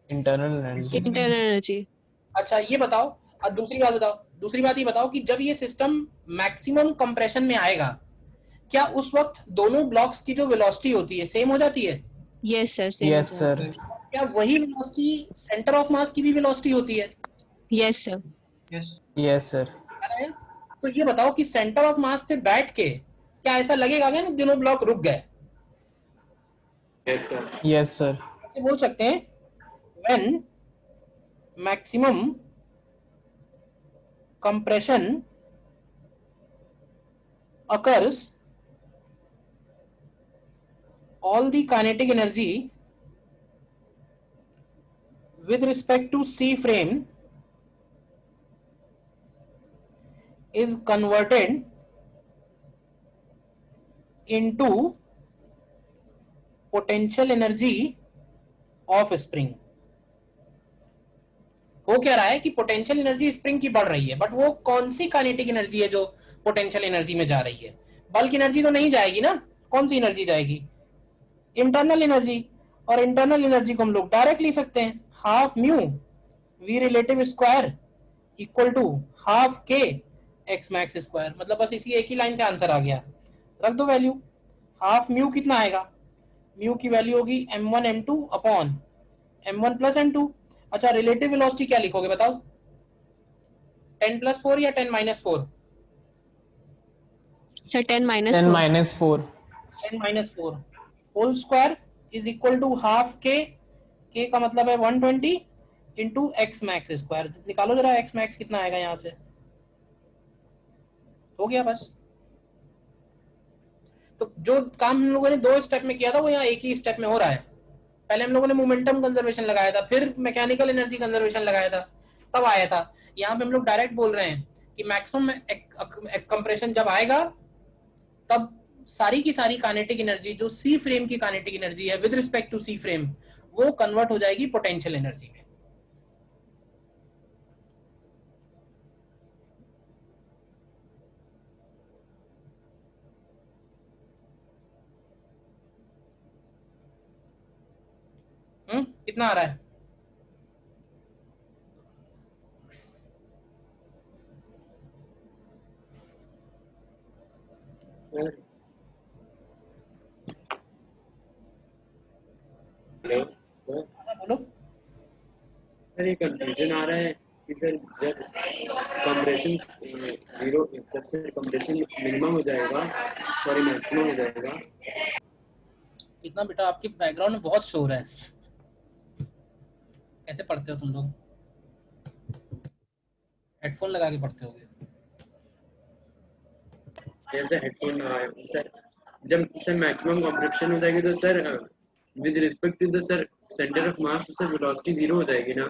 Internal energy. Internal energy. अच्छा ये बताओ, अब दूसरी बात ये बताओ कि जब ये सिस्टम मैक्सिमम कंप्रेशन में आएगा क्या उस वक्त दोनों ब्लॉक्स की जो वेलोसिटी होती है सेम हो जाती है? Yes sir. Yes sir. क्या वही वेलोसिटी सेंटर ऑफ मास की भी वेलोसिटी होती है? Yes sir. Yes. Yes sir. तो ये बताओ कि सेंटर ऑफ मास पे बैठ के क्या ऐसा लगेगा क्या ना दोनों ब्लॉक रुक गए? Yes sir. Yes sir. बोल सकते हैं when maximum compression occurs all the kinetic energy with respect to C frame is converted into potential energy of spring। हो क्या रहा है कि पोटेंशियल एनर्जी स्प्रिंग की बढ़ रही है, बट वो कौन सी काइनेटिक एनर्जी है जो पोटेंशियल एनर्जी में जा रही है? बल्क एनर्जी तो नहीं जाएगी ना, कौन सी एनर्जी जाएगी? Internal energy. और इंटरनल एनर्जी को हम लोग डायरेक्ट लिख सकते हैं, half mu V relative square equal to half K X max square. मतलब बस इसी एक ही लाइन से आंसर आ गया, रख दो वैल्यू। हाफ म्यू कितना आएगा? म्यू की वैल्यू होगी m1 m2 upon m1 plus m2। अच्छा रिलेटिव वेलोसिटी क्या लिखोगे बताओ, 10 प्लस 4 या 10 minus 4? Sir 10 minus 10 4। Minus 4। 10 minus 4 whole square is equal to half K का मतलब है 120 इंटू एक्स मैक्स स्क्वायर। निकालो जरा एक्स मैक्स कितना आएगा यहाँ से, हो गया बस। तो जो काम हम लोगों ने 2 स्टेप में किया था वो यहाँ एक ही स्टेप में हो रहा है। पहले हम लोगों ने मोमेंटम कंजर्वेशन लगाया था, फिर मैकेनिकल एनर्जी कंजर्वेशन लगाया था, तब आया था। यहाँ पे हम लोग डायरेक्ट बोल रहे हैं कि मैक्सिमम कंप्रेशन जब आएगा तब सारी की सारी काइनेटिक एनर्जी जो सी फ्रेम की काइनेटिक एनर्जी है with respect to C frame वो कन्वर्ट हो जाएगी पोटेंशियल एनर्जी में। कितना आ रहा है? सर हेलो सर, बोलो। सर ये कंफ्यूजन आ रहा है कि सर जब कंप्रेशन जीरो, जब सर कंप्रेशन मिनिमम हो जाएगा, सॉरी मैक्सिमम हो जाएगा। कितना बेटा आपके बैकग्राउंड में बहुत शोर है, कैसे पढ़ते हो तुम लोग? हेडफोन लगा के पढ़ते होगे। जैसे हेडफोन सर, जब सर मैक्सिमम कंप्रेशन हो जाएगी तो sir with respect to the sir centre of mass तो सर वेलोसिटी जीरो हो जाएगी ना,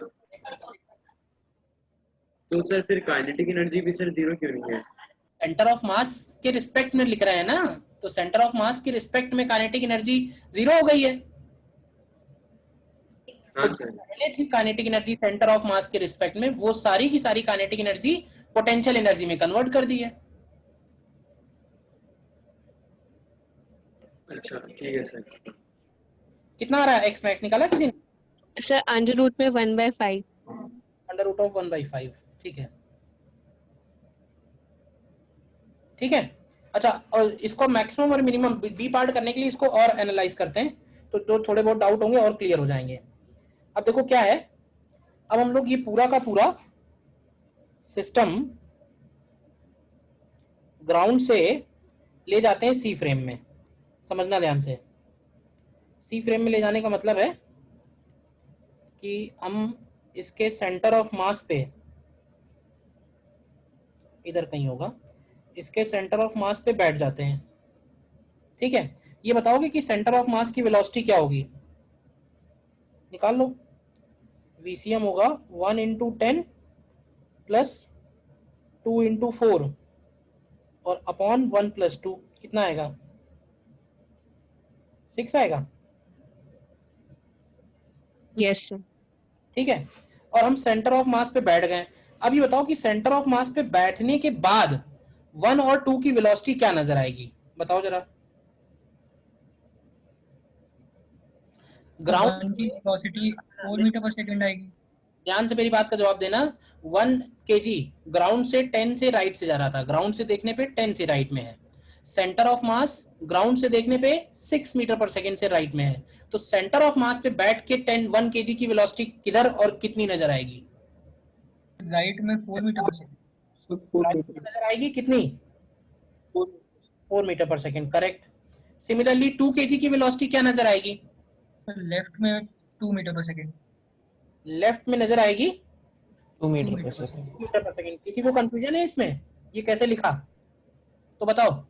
तो सर फिर काइनेटिक एनर्जी भी सर जीरो क्यों नहीं है? सेंटर ऑफ मास के रिस्पेक्ट में लिख रहे हैं ना, तो सेंटर ऑफ मास के रिस्पेक्ट में काइनेटिक एनर्जी जीरो हो गई है। हाँ तो सर। पहले थी kinetic energy centre of mass के रिस्पेक्ट में, वो सारी की सारी काइनेटिक एनर्जी पोटेंशियल एनर्जी में कन्वर्ट कर दी है। अच्छा ठीक है सर। कितना आ रहा है? एक्स मैक्स निकाला किसी ने? सर अंडर रूट में 1/5। Under root of 1/5। ठीक है, ठीक है। अच्छा, और इसको मैक्सिमम और मिनिमम बी पार्ट करने के लिए इसको और एनालाइज करते हैं, तो जो थोड़े बहुत डाउट होंगे और क्लियर हो जाएंगे। अब देखो क्या है, अब हम लोग ये पूरा का पूरा सिस्टम ग्राउंड से ले जाते हैं सी फ्रेम में। समझना ध्यान से, सी फ्रेम में ले जाने का मतलब है कि हम इसके सेंटर ऑफ मास पे, इधर कहीं होगा, इसके सेंटर ऑफ मास पे बैठ जाते हैं। ठीक है, ये बताओगे कि सेंटर ऑफ मास की वेलोसिटी क्या होगी? निकाल लो। VCM होगा 1 × 10 प्लस 2 × 4 और अपॉन 1 + 2, कितना आएगा? 6 आएगा। Yes sir. ठीक है, और हम सेंटर ऑफ मास पे बैठ गए। अब ये बताओ कि सेंटर ऑफ मास पे बैठने के बाद 1 और 2 की वेलोसिटी क्या नजर आएगी? बताओ जरा। ग्राउंड 1 की वेलोसिटी 4 मीटर पर सेकंड आएगी। ध्यान से मेरी बात का जवाब देना। 1 kg ग्राउंड से 10 से राइट से जा रहा था, ग्राउंड से देखने पे 10 से राइट में है। सेंटर ऑफ मास ग्राउंड से देखने पे 6 मीटर पर सेकंड से राइट में है। तो सेंटर ऑफ मास पे बैठ के 1 kg की वेलोसिटी किधर और कितनी नजर आएगी? राइट में 4 मीटर पर सेकंड नजर आएगी कितनी? 4 मीटर पर सेकंड, करेक्ट। सिमिलरली 2 kg की वेलोसिटी क्या नजर आएगी? लेफ्ट में 2 मीटर पर सेकंड। लेफ्ट में नजर आएगी 2 मीटर पर सेकंड। 2 मीटर पर सेकंड। किसी को कंफ्यूजन है इसमें, ये कैसे लिखा तो बताओ?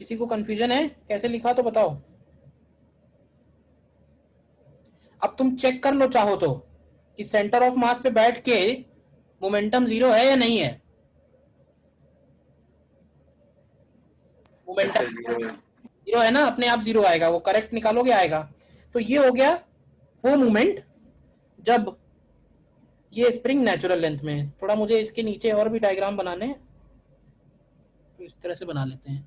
किसी को कंफ्यूजन है कैसे लिखा तो बताओ। अब तुम चेक कर लो चाहो तो कि सेंटर ऑफ मास पे बैठ के मोमेंटम जीरो है या नहीं है। मोमेंटम जीरो है ना, अपने आप जीरो आएगा, वो करेक्ट निकालोगे आएगा। तो ये हो गया वो मोमेंट जब ये स्प्रिंग नेचुरल लेंथ में है। थोड़ा मुझे इसके नीचे और भी डायग्राम बनाने हैं, तो इस तरह से बना लेते हैं।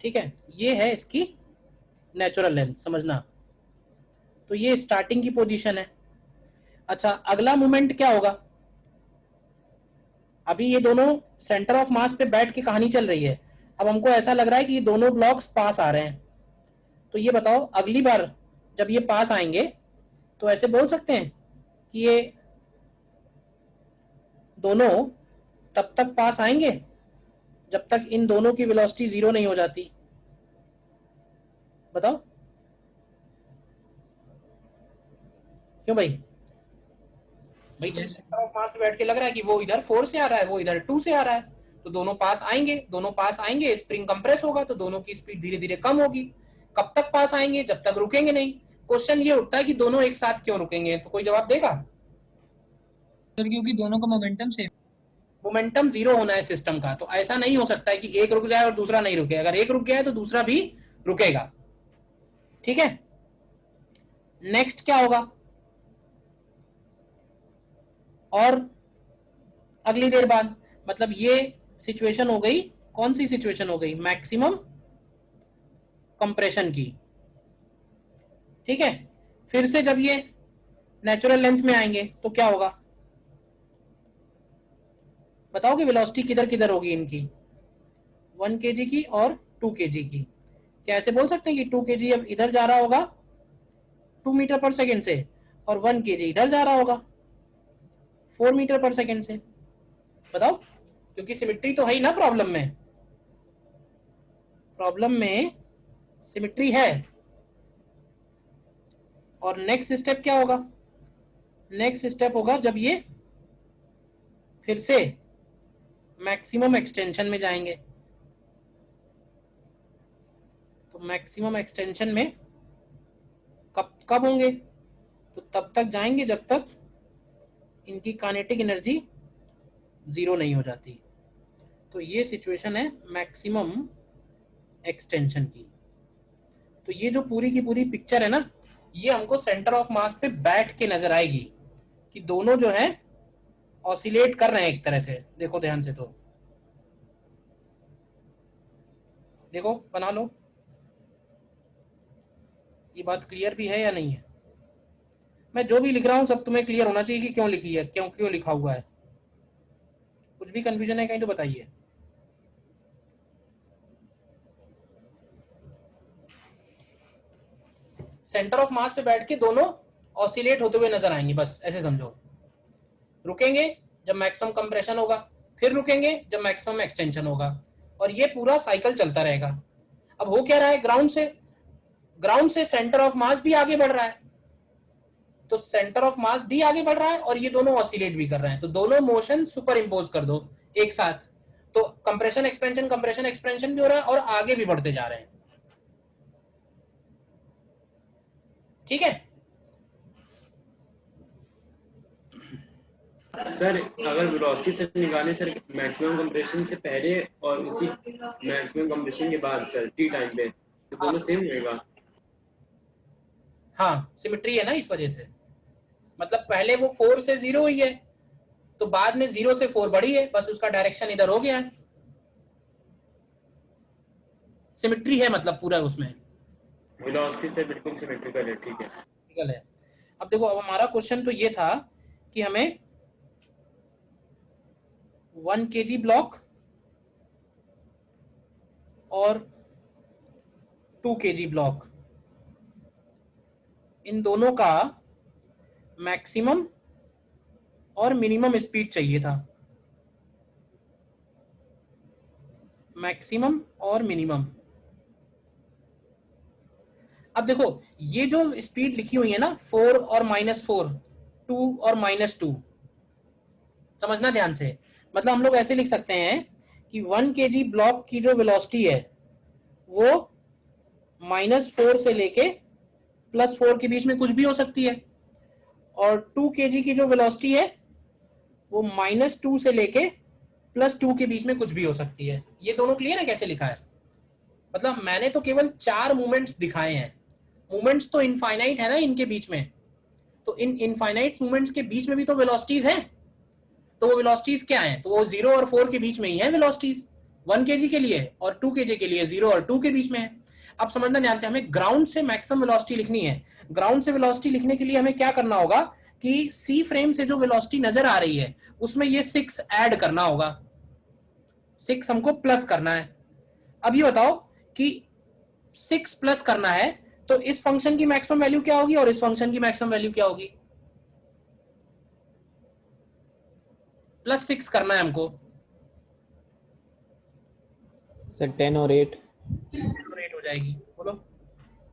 ठीक है, ये है इसकी नेचुरल लेंथ, समझना। तो ये स्टार्टिंग की पोजीशन है। अच्छा, अगला मूवमेंट क्या होगा? अभी ये दोनों सेंटर ऑफ मास पे बैठ के कहानी चल रही है। अब हमको ऐसा लग रहा है कि ये दोनों ब्लॉक्स पास आ रहे हैं। तो ये बताओ, अगली बार जब ये पास आएंगे तो ऐसे बोल सकते हैं कि ये दोनों तब तक पास आएंगे जब तक इन दोनों की वेलोसिटी जीरो नहीं हो जाती। बताओ क्यों भाई? भाई तो सेंटर ऑफ मास पे बैठ के लग रहा है कि वो इधर 4 से आ रहा है, वो इधर 2 से आ रहा है, तो दोनों पास आएंगे, दोनों पास आएंगे, स्प्रिंग कंप्रेस होगा तो दोनों की स्पीड धीरे धीरे कम होगी। कब तक पास आएंगे? जब तक रुकेंगे नहीं। क्वेश्चन ये उठता है कि दोनों एक साथ क्यों रुकेंगे? तो कोई जवाब देगा? सर क्योंकि दोनों का मोमेंटम सेम। मोमेंटम जीरो होना है सिस्टम का। तो ऐसा नहीं हो सकता है कि एक रुक जाए और दूसरा नहीं रुके, अगर एक रुक गया है तो दूसरा भी रुकेगा। ठीक है, नेक्स्ट क्या होगा, और अगली देर बाद, मतलब ये सिचुएशन हो गई, कौन सी सिचुएशन हो गई, मैक्सिमम कंप्रेशन की। ठीक है, फिर से जब ये नेचुरल लेंथ में आएंगे तो क्या होगा, बताओ कि वेलोसिटी किधर किधर होगी इनकी, 1 kg की और 2 kg की। क्या ऐसे बोल सकते हैं कि 2 kg अब इधर जा रहा होगा 2 मीटर पर सेकेंड से, और 1 kg इधर जा रहा होगा 4 मीटर पर सेकेंड से? बताओ, क्योंकि सिमिट्री तो है ही ना प्रॉब्लम में, प्रॉब्लम में सिमिट्री है। और नेक्स्ट स्टेप क्या होगा, नेक्स्ट स्टेप होगा जब ये फिर से मैक्सिमम एक्सटेंशन में जाएंगे। तो मैक्सिमम एक्सटेंशन में कब होंगे, तो तब तक जाएंगे जब तक इनकी काइनेटिक एनर्जी जीरो नहीं हो जाती। तो ये सिचुएशन है मैक्सिमम एक्सटेंशन की। तो ये जो पूरी की पूरी पिक्चर है ना, ये हमको सेंटर ऑफ मास पे बैठ के नजर आएगी कि दोनों जो है ऑसिलेट कर रहे हैं एक तरह से। देखो ध्यान से, तो देखो, बना लो, ये बात क्लियर भी है या नहीं है? मैं जो भी लिख रहा हूं सब तुम्हें क्लियर होना चाहिए कि क्यों लिखी है, क्यों क्यों लिखा हुआ है। कुछ भी कंफ्यूजन है कहीं तो बताइए। सेंटर ऑफ मास पे बैठ के दोनों ऑसिलेट होते हुए नजर आएंगे, बस ऐसे समझो। रुकेंगे जब मैक्सिमम कंप्रेशन होगा, फिर रुकेंगे जब मैक्सिमम एक्सटेंशन होगा, और ये पूरा साइकिल चलता रहेगा। अब हो क्या रहा है, ग्राउंड से सेंटर ऑफ मास भी आगे बढ़ रहा है, तो सेंटर ऑफ मास भी आगे बढ़ रहा है और ये दोनों ऑसिलेट भी कर रहे हैं। तो दोनों मोशन सुपर इम्पोज कर दो एक साथ, तो कंप्रेशन एक्सपेंशन भी हो रहा है और आगे भी बढ़ते जा रहे हैं। ठीक है सर, अगर वेलोसिटी से निकालें सर मैक्सिमम कंप्रेशन से पहले और उसी मैक्सिमम कंप्रेशन के बाद सर टी टाइम पे, तो दोनों सेम रहेगा? हाँ, सिमेट्री है ना इस वजह से, मतलब पहले वो 4 से 0 हुई है, तो बाद में 0 से 4 बढ़ी है, बस उसका डायरेक्शन इधर हो गया है। सिमेट्री है मतलब पूरा उसमें, वेलोसिटी से बिल्कुल सिमेट्रिकल है। ठीक है। अब देखो, अब हमारा क्वेश्चन तो ये था कि हमें 1 kg ब्लॉक और 2 kg ब्लॉक, इन दोनों का मैक्सिमम और मिनिमम स्पीड चाहिए था, मैक्सिमम और मिनिमम। अब देखो, ये जो स्पीड लिखी हुई है ना, 4 और -4, 2 और -2, समझना ध्यान से। मतलब हम लोग ऐसे लिख सकते हैं कि 1 kg ब्लॉक की जो वेलोसिटी है वो -4 से लेके +4 के बीच में कुछ भी हो सकती है, और 2 kg की जो वेलोसिटी है वो -2 से लेके +2 के बीच में कुछ भी हो सकती है। ये दोनों क्लियर है कैसे लिखा है? मतलब मैंने तो केवल 4 मूवमेंट्स दिखाए हैं, मूवमेंट्स तो इनफाइनाइट है ना इनके बीच में, तो इन इनफाइनाइट मूवमेंट्स के बीच में भी तो वेलोसिटीज हैं। तो वो वेलोसिटीज क्या हैं? तो वो 0 और 4 के बीच में ही है वेलोसिटीज, 1 kg के लिए और 2 kg के लिए 0 और 2 के बीच में है। अब समझना ध्यान से, हमें ग्राउंड से मैक्सिमम वेलोसिटी लिखनी है। ग्राउंड से वेलोसिटी लिखने के लिए हमें क्या करना होगा कि सी फ्रेम से जो वेलोसिटी नजर आ रही है उसमें ये 6 ऐड करना होगा, 6 हमको प्लस करना है। अब ये बताओ कि 6 प्लस करना है तो इस फंक्शन की मैक्सिमम वैल्यू क्या होगी और इस फंक्शन की मैक्सिमम वैल्यू क्या होगी? +6 करना है हमको सर 10 और 8 हो जाएगी। बोलो,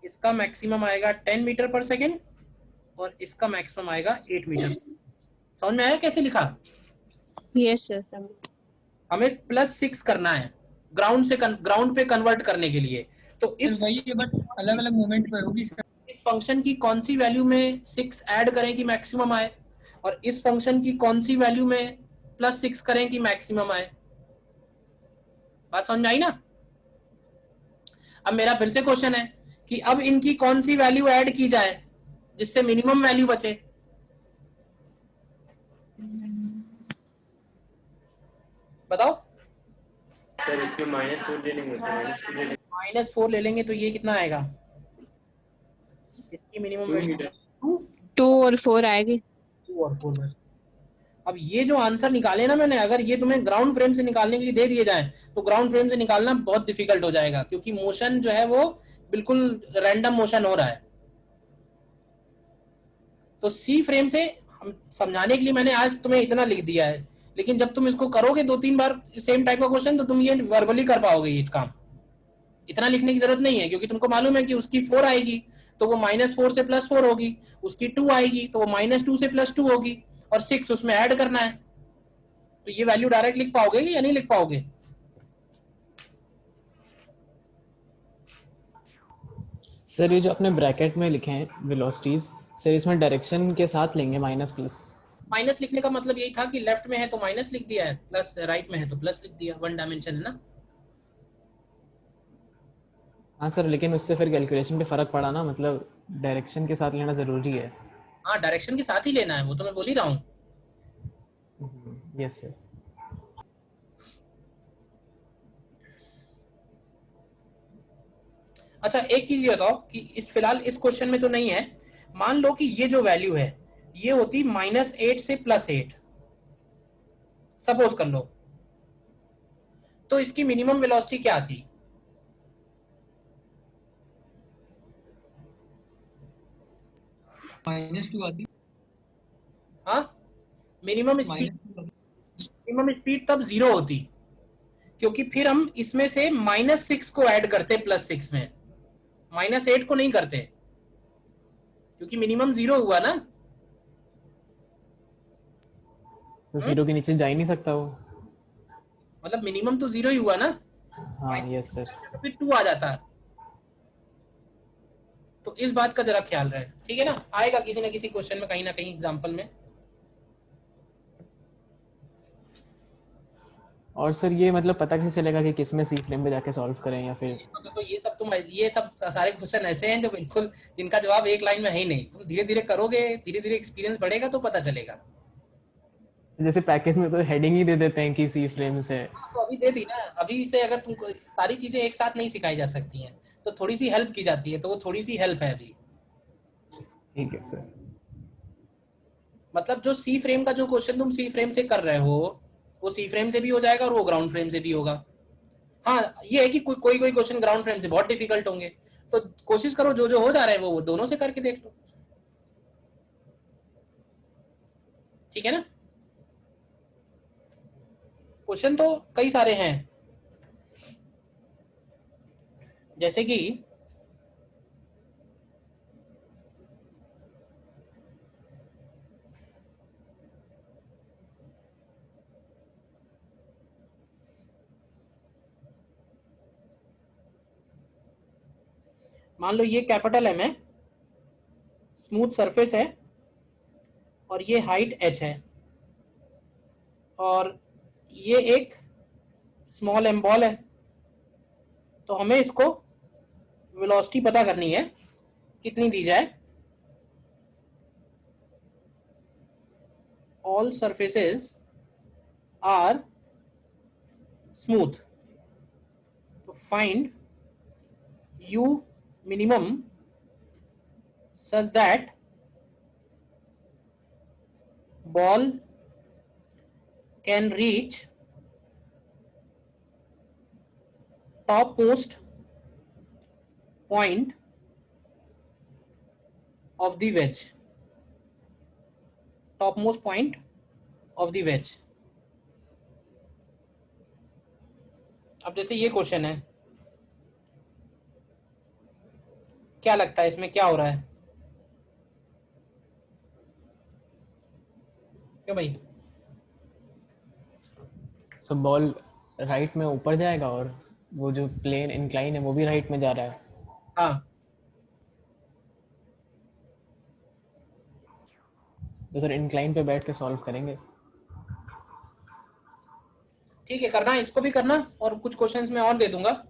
इसका मैक्सिमम आएगा 10 मीटर पर सेकेंड और इसका मैक्सिमम आएगा 8 मीटर। समझ में आया कैसे लिखा? यस सर, समझ। हमें +6 करना है ग्राउंड पे कन्वर्ट करने के लिए। तो इस वही है, बट अलग अलग मोमेंट पे होगी सर। इस फंक्शन की कौन सी वैल्यू में 6 ऐड करें कि मैक्सिमम आए, और इस फंक्शन की कौन सी वैल्यू में +6 करें कि मैक्सिमम आए। बात समझ में आई ना? अब मेरा फिर से क्वेश्चन है कि अब इनकी कौन सी वैल्यू ऐड की जाए जिससे मिनिमम वैल्यू बचे। बताओ। सर इसमें -4 ले लेंगे, -2 ले लेंगे। -4 ले लेंगे तो ये कितना आएगा? इसकी मिनिमम 2 वैल्यू मीटर। 2 और 4 आएगी। 2 और 4 बस। अब ये जो आंसर निकाले ना मैंने, अगर ये तुम्हें ग्राउंड फ्रेम से निकालने के लिए दे दिए जाए तो ग्राउंड फ्रेम से निकालना बहुत डिफिकल्ट हो जाएगा, क्योंकि मोशन जो है वो बिल्कुल रैंडम मोशन हो रहा है। तो सी फ्रेम से हम समझाने के लिए मैंने आज तुम्हें इतना लिख दिया है, लेकिन जब तुम इसको करोगे 2-3 बार सेम टाइप का क्वेश्चन तो तुम ये वर्बली कर पाओगे ये काम। इतना लिखने की जरूरत नहीं है, क्योंकि तुमको मालूम है कि उसकी 4 आएगी तो वो -4 से +4 होगी, उसकी 2 आएगी तो वो -2 से +2 होगी, और 6 उसमें ऐड करना है। तो ये वैल्यू डायरेक्ट लिख पाओगे या नहीं लिख पाओगे? सर ये जो आपने ब्रैकेट में लिखे हैं वेलोसिटीज, सर इसमें डायरेक्शन के साथ लेंगे माइनस प्लस? माइनस लिखने का मतलब यही था कि लेफ्ट में है तो माइनस लिख दिया है, प्लस राइट में है तो प्लस लिख दिया, 1 डायमेंशन है ना। हाँ सर, लेकिन उससे फिर कैलकुलेशन पे फर्क पड़ा ना, मतलब डायरेक्शन के साथ लेना जरूरी है। हाँ, डायरेक्शन के साथ ही लेना है, वो तो मैं बोल ही रहा हूँ। Yes sir. अच्छा, एक चीज ये बताओ कि इस फिलहाल इस क्वेश्चन में तो नहीं है, मान लो कि ये जो वैल्यू है ये होती -8 से +8, सपोज कर लो, तो इसकी मिनिमम वेलोसिटी क्या आती? -2 आती। हाँ, मिनिमम स्पीड तब 0 होती, क्योंकि फिर हम इसमें से -6 को ऐड करते +6 में, -8 को नहीं करते, क्योंकि मिनिमम 0 हुआ ना। तो 0 के नीचे जा ही नहीं सकता वो। मतलब मिनिमम तो 0 ही हुआ ना। हाँ यस सर। फिर 2 आ जाता। तो इस बात का जरा ख्याल रहे, ठीक है ना? आएगा किसी ना किसी क्वेश्चन में, कहीं ना कहीं एग्जांपल में। और सर ये मतलब पता कैसे चलेगा कि किस में सी फ्रेम पे जाके सॉल्व करें या फिर? तो देखो, ये सब सारे क्वेश्चन ऐसे हैं जो बिल्कुल जिनका जवाब एक लाइन में है ही नहीं। तुम धीरे धीरे करोगे, धीरे धीरे एक्सपीरियंस बढ़ेगा तो पता चलेगा। जैसे पैकेज में तो हेडिंग ही दे देते हैं कि सी फ्रेम से। तो अभी दे दी ना, अभी से अगर तुमको सारी चीजें एक साथ नहीं सिखाई जा सकती हैं, तो थोड़ी सी हेल्प की जाती है, तो वो थोड़ी सी हेल्प है अभी। ठीक है सर। मतलब जो सी फ्रेम का जो क्वेश्चन तुम सी फ्रेम से कर रहे हो वो सी फ्रेम से भी हो जाएगा और वो ग्राउंड फ्रेम से भी होगा। हाँ, ये है कि कोई कोई क्वेश्चन ग्राउंड फ्रेम से बहुत डिफिकल्ट होंगे, तो कोशिश करो जो जो हो जा रहे हैं वो दोनों से करके देख लो, ठीक है ना? क्वेश्चन तो कई सारे हैं, जैसे कि मान लो ये कैपिटल एम है, स्मूथ सरफेस है, और ये हाइट h है, और ये एक स्मॉल एम बॉल है। तो हमें इसको वेलोसिटी पता करनी है, कितनी दी जाए? ऑल सरफेसेस आर स्मूथ, तो find u minimum such that ball can reach topmost point of the wedge, topmost point of the wedge। अब जैसे ये क्वेश्चन है, क्या लगता है इसमें क्या हो रहा है? क्यों भाई? सो बॉल राइट में ऊपर जाएगा और वो जो प्लेन इंक्लाइन है वो भी राइट में जा रहा है। हाँ, तो सर इंक्लाइन पे बैठ के सॉल्व करेंगे। ठीक है, करना है, इसको भी करना, और कुछ क्वेश्चंस मैं और दे दूंगा,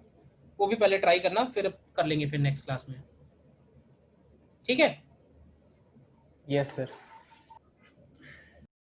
वो भी पहले ट्राई करना, फिर कर लेंगे फिर नेक्स्ट क्लास में। ठीक है। Yes sir.